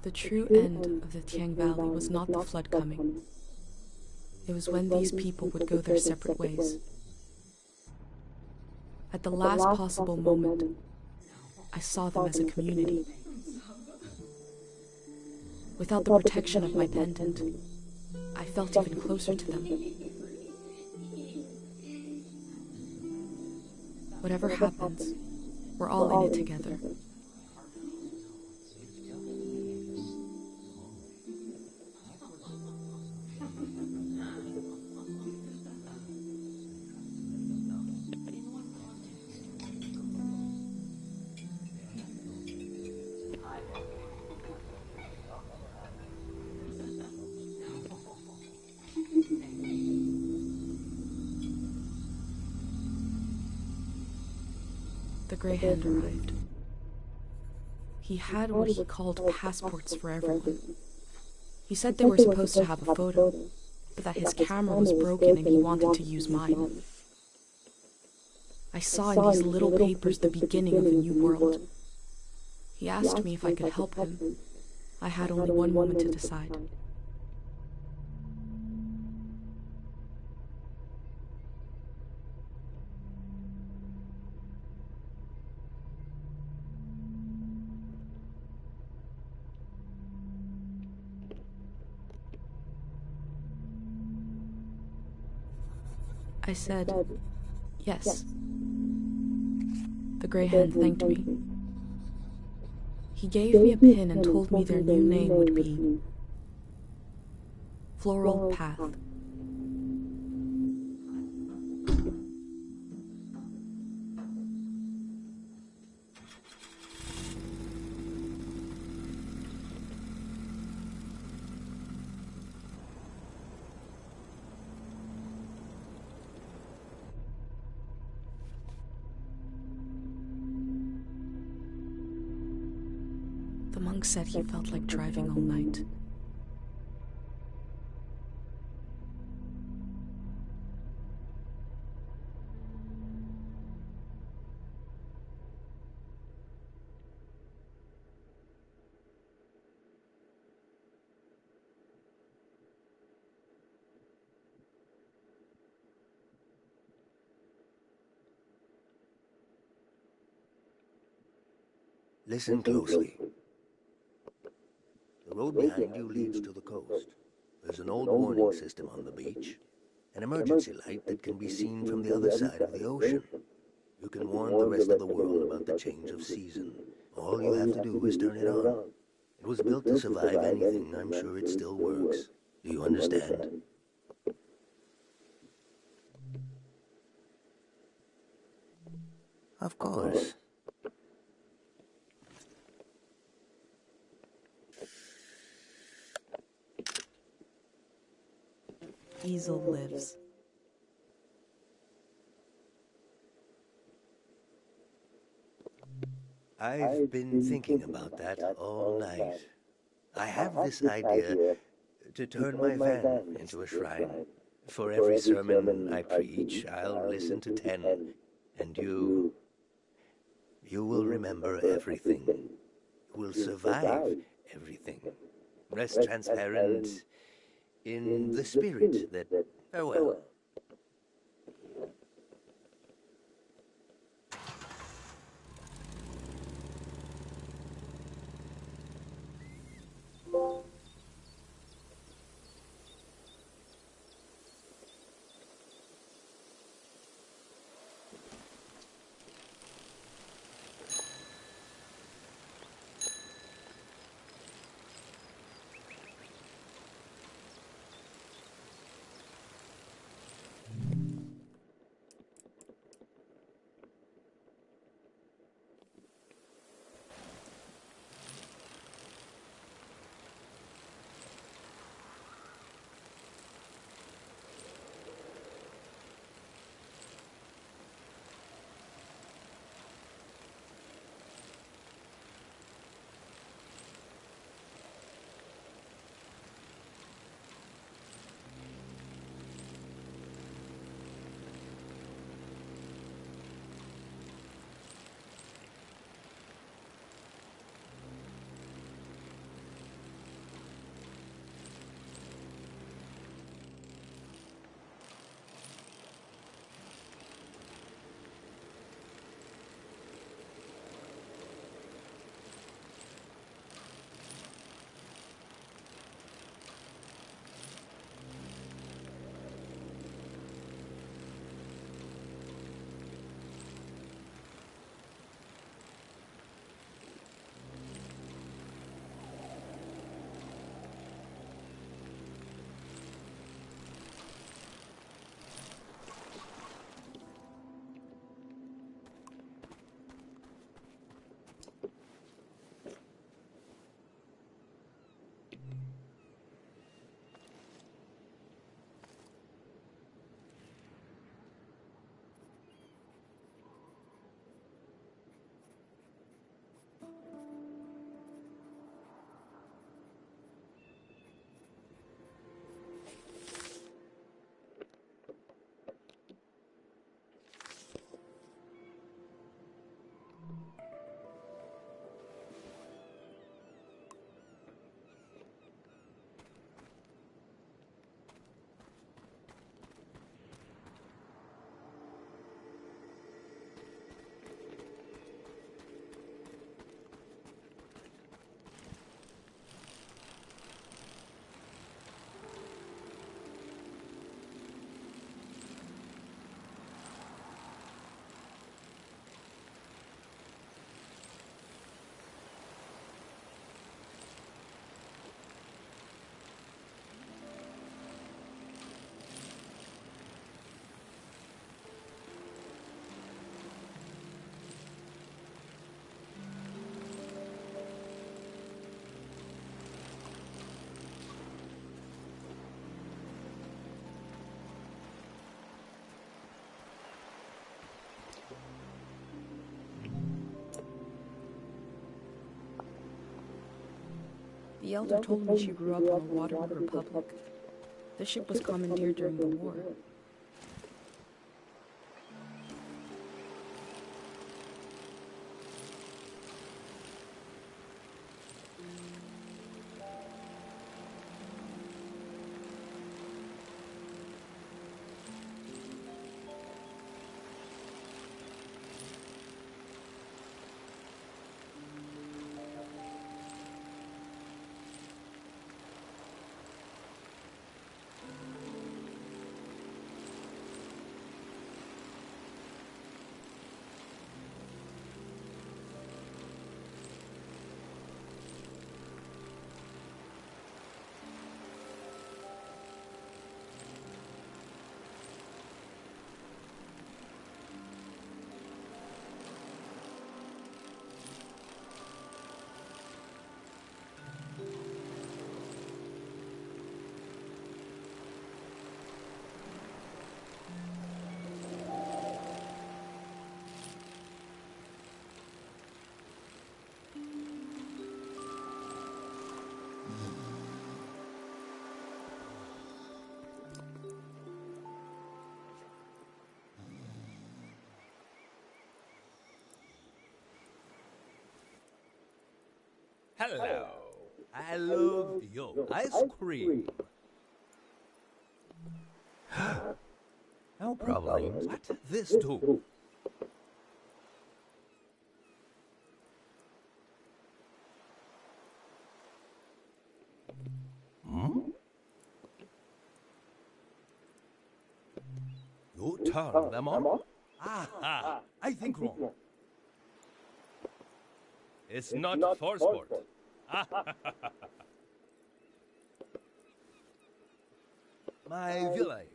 The true end of the Tiang Valley was not the flood coming. It was when these people would go their separate ways. At the last possible moment, I saw them as a community. Without the protection of my pendant, I felt even closer to them. Whatever happens, we're all in it together. The gray hand arrived. He had what he called passports for everyone. He said they were supposed to have a photo, but that his camera was broken and he wanted to use mine. I saw in these little papers the beginning of a new world. He asked me if I could help him. I had only one moment to decide. I said, yes. The gray hand thanked me. He gave me a pin and told me their new name would be Floral Path. The monk said he felt like driving all night. Listen closely. The road behind you leads to the coast. There's an old warning system on the beach, an emergency light that can be seen from the other side of the ocean. You can warn the rest of the world about the change of season. All you have to do is turn it on. It was built to survive anything. I'm sure it still works. Do you understand? Of course. Easel lives. I've been thinking about that all night. I have this idea to turn my van into a shrine. For every sermon I preach, I'll listen to 10, and you will remember everything. You will survive everything. Rest transparent in the spirit that, farewell. The elder told me she grew up on a water republic. The ship was commandeered during the war. Hello. I love your ice cream. No problem. What? This too. Hmm? You turn them on? Ah, I think wrong. It's not for sport. My village.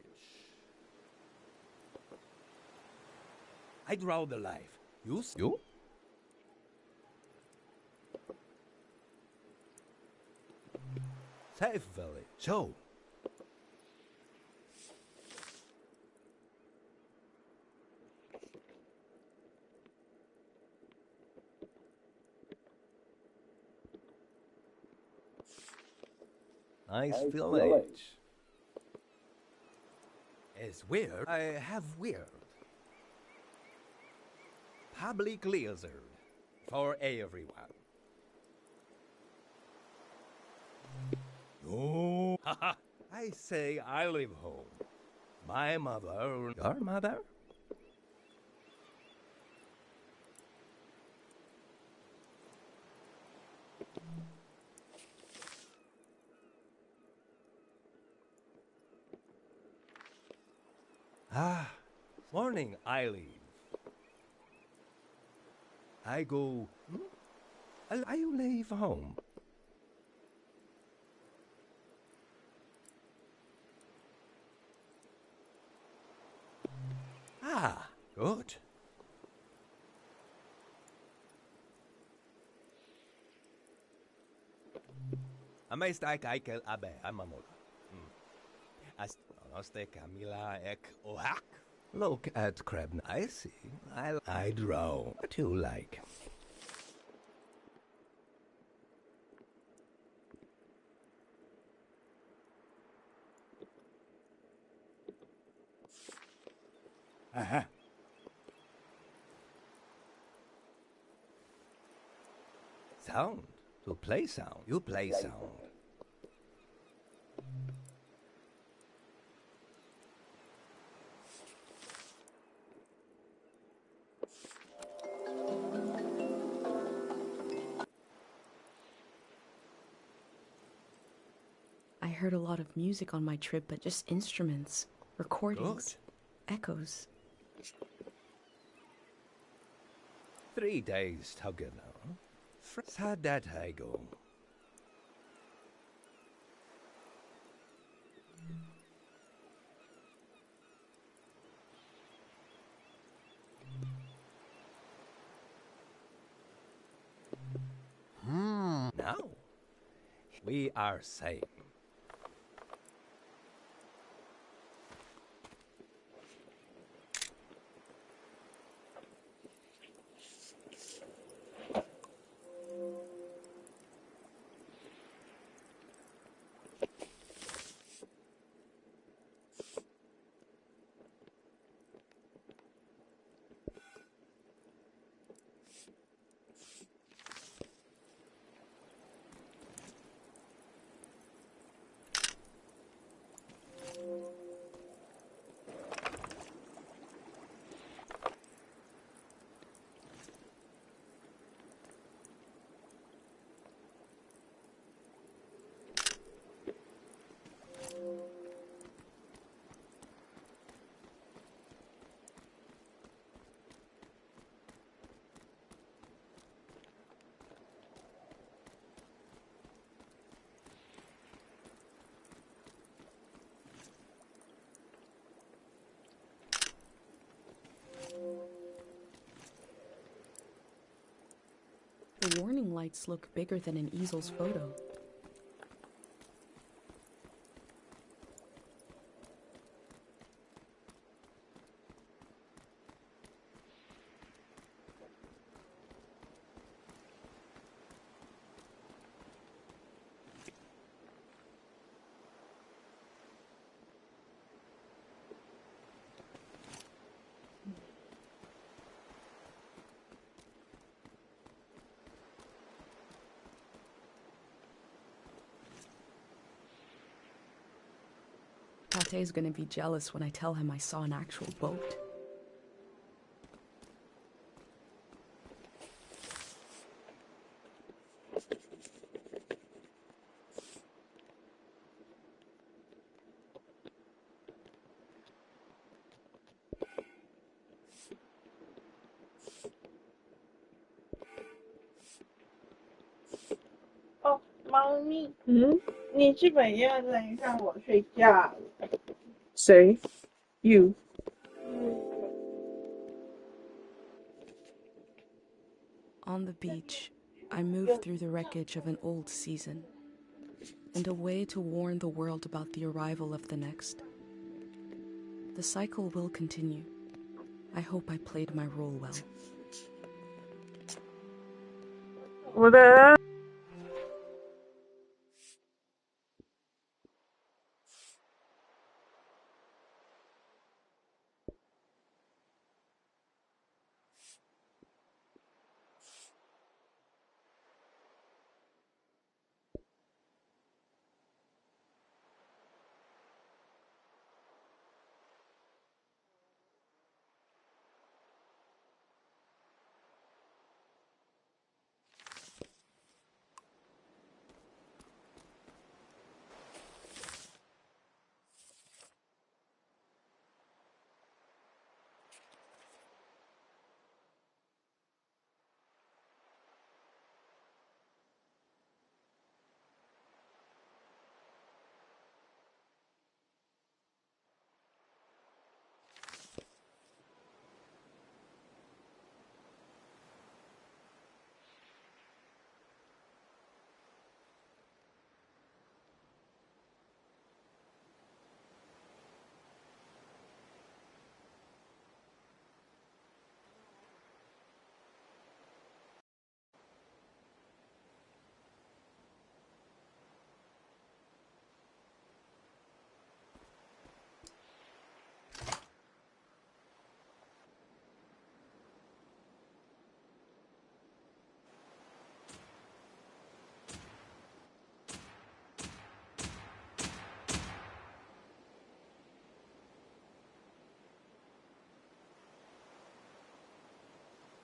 I draw the life. You? Safe village. So. Nice village. It's weird. I have weird. Public lizard for everyone. No. I say I live home. My mother. Your mother? Morning I leave. I go. I leave home. Good. Amestai kaikel abe amamola. Aste Camila ek ohak. Look at crab. I see. I draw. What you like? Sound. To play sound. You play sound. I heard a lot of music on my trip, but just instruments, recordings, echoes. 3 days together. Sad that I go. Now we are safe. The warning lights look bigger than an easel's photo. Te's gonna be jealous when I tell him I saw an actual boat. Oh, 猫咪，嗯，你基本要来让我睡觉了。谁？You。On the beach, I move through the wreckage of an old season, and a way to warn the world about the arrival of the next. The cycle will continue. I hope I played my role well. 我的。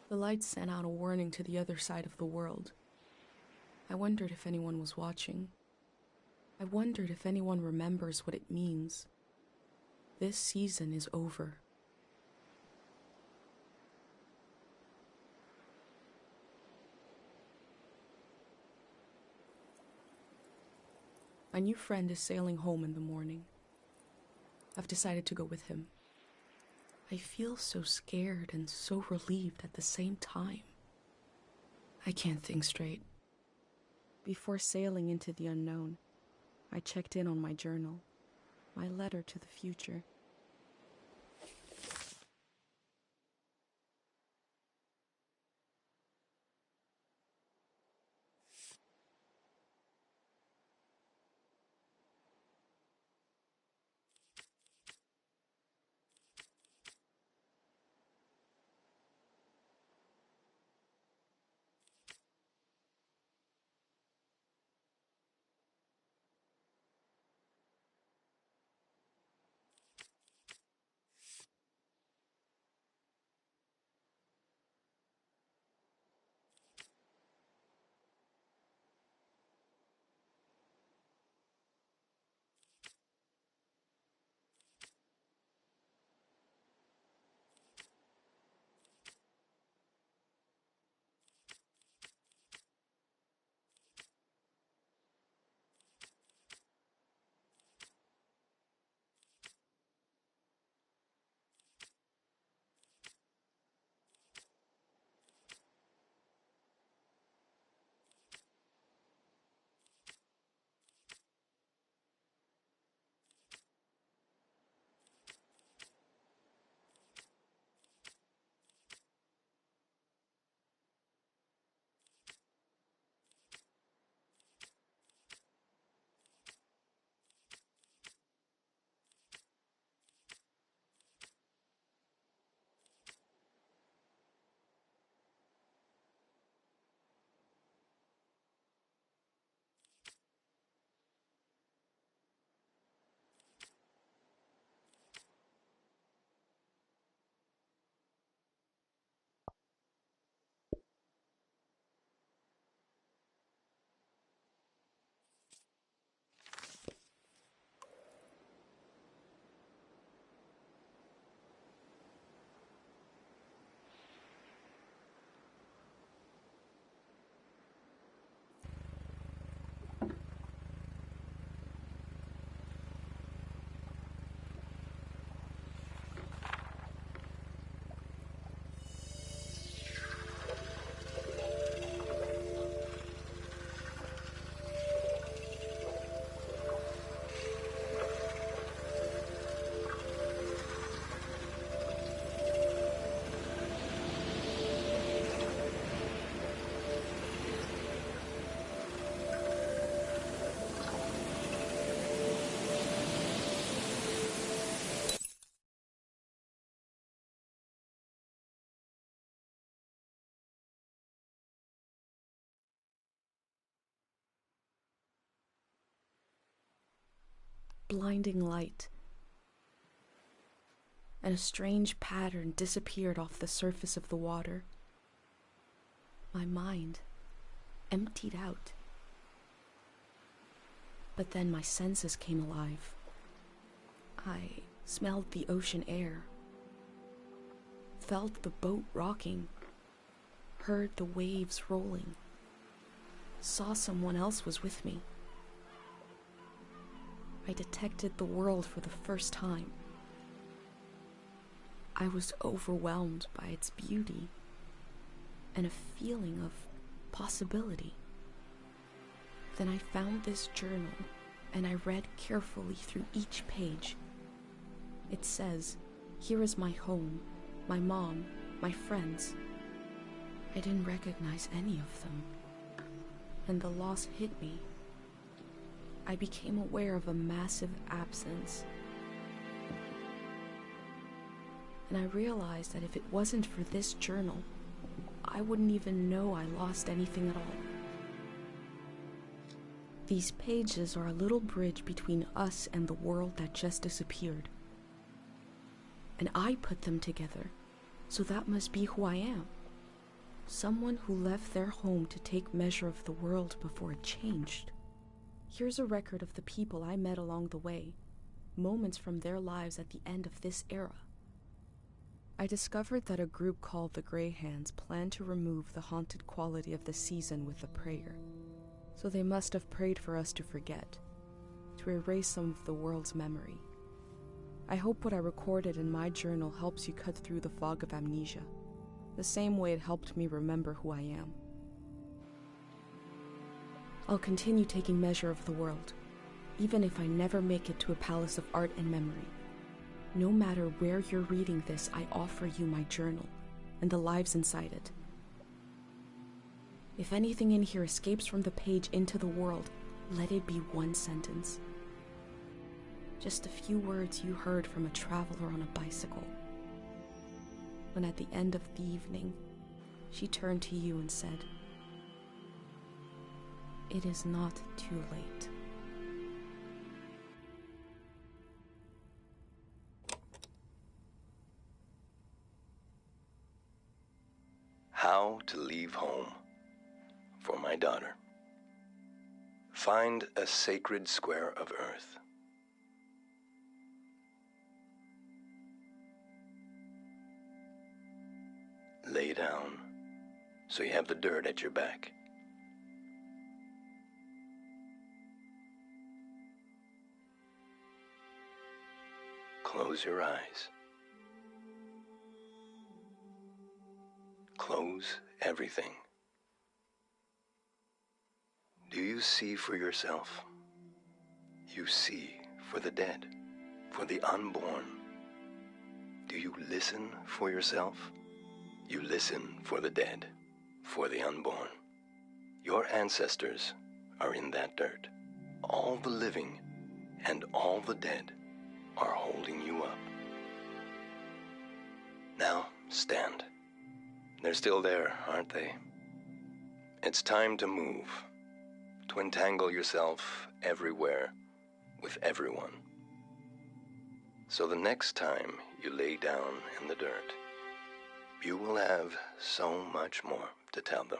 The lights sent out a warning to the other side of the world. I wondered if anyone was watching. I wondered if anyone remembers what it means. This season is over. My new friend is sailing home in the morning. I've decided to go with him. I feel so scared and so relieved at the same time. I can't think straight. Before sailing into the unknown, I checked in on my journal, my letter to the future. blinding light, and a strange pattern disappeared off the surface of the water. My mind emptied out. But then my senses came alive. I smelled the ocean air, felt the boat rocking, heard the waves rolling, saw someone else was with me. I detected the world for the first time. I was overwhelmed by its beauty and a feeling of possibility. Then I found this journal and I read carefully through each page. It says, "Here is my home, my mom, my friends." I didn't recognize any of them, and the loss hit me. I became aware of a massive absence. And I realized that if it wasn't for this journal, I wouldn't even know I lost anything at all. These pages are a little bridge between us and the world that just disappeared. And I put them together, so that must be who I am. Someone who left their home to take measure of the world before it changed. Here's a record of the people I met along the way, moments from their lives at the end of this era. I discovered that a group called the Grey Hands planned to remove the haunted quality of the season with a prayer. So they must have prayed for us to forget, to erase some of the world's memory. I hope what I recorded in my journal helps you cut through the fog of amnesia, the same way it helped me remember who I am. I'll continue taking measure of the world, even if I never make it to a palace of art and memory. No matter where you're reading this, I offer you my journal and the lives inside it. If anything in here escapes from the page into the world, let it be one sentence. Just a few words you heard from a traveler on a bicycle. When at the end of the evening, she turned to you and said, "It is not too late." How to leave home. For my daughter. Find a sacred square of earth. Lay down so you have the dirt at your back. Close your eyes. Close everything. Do you see for yourself? You see for the dead, for the unborn. Do you listen for yourself? You listen for the dead, for the unborn. Your ancestors are in that dirt. All the living and all the dead are holding you up. Now stand. They're still there, aren't they? It's time to move, to entangle yourself everywhere with everyone. So the next time you lay down in the dirt, you will have so much more to tell them.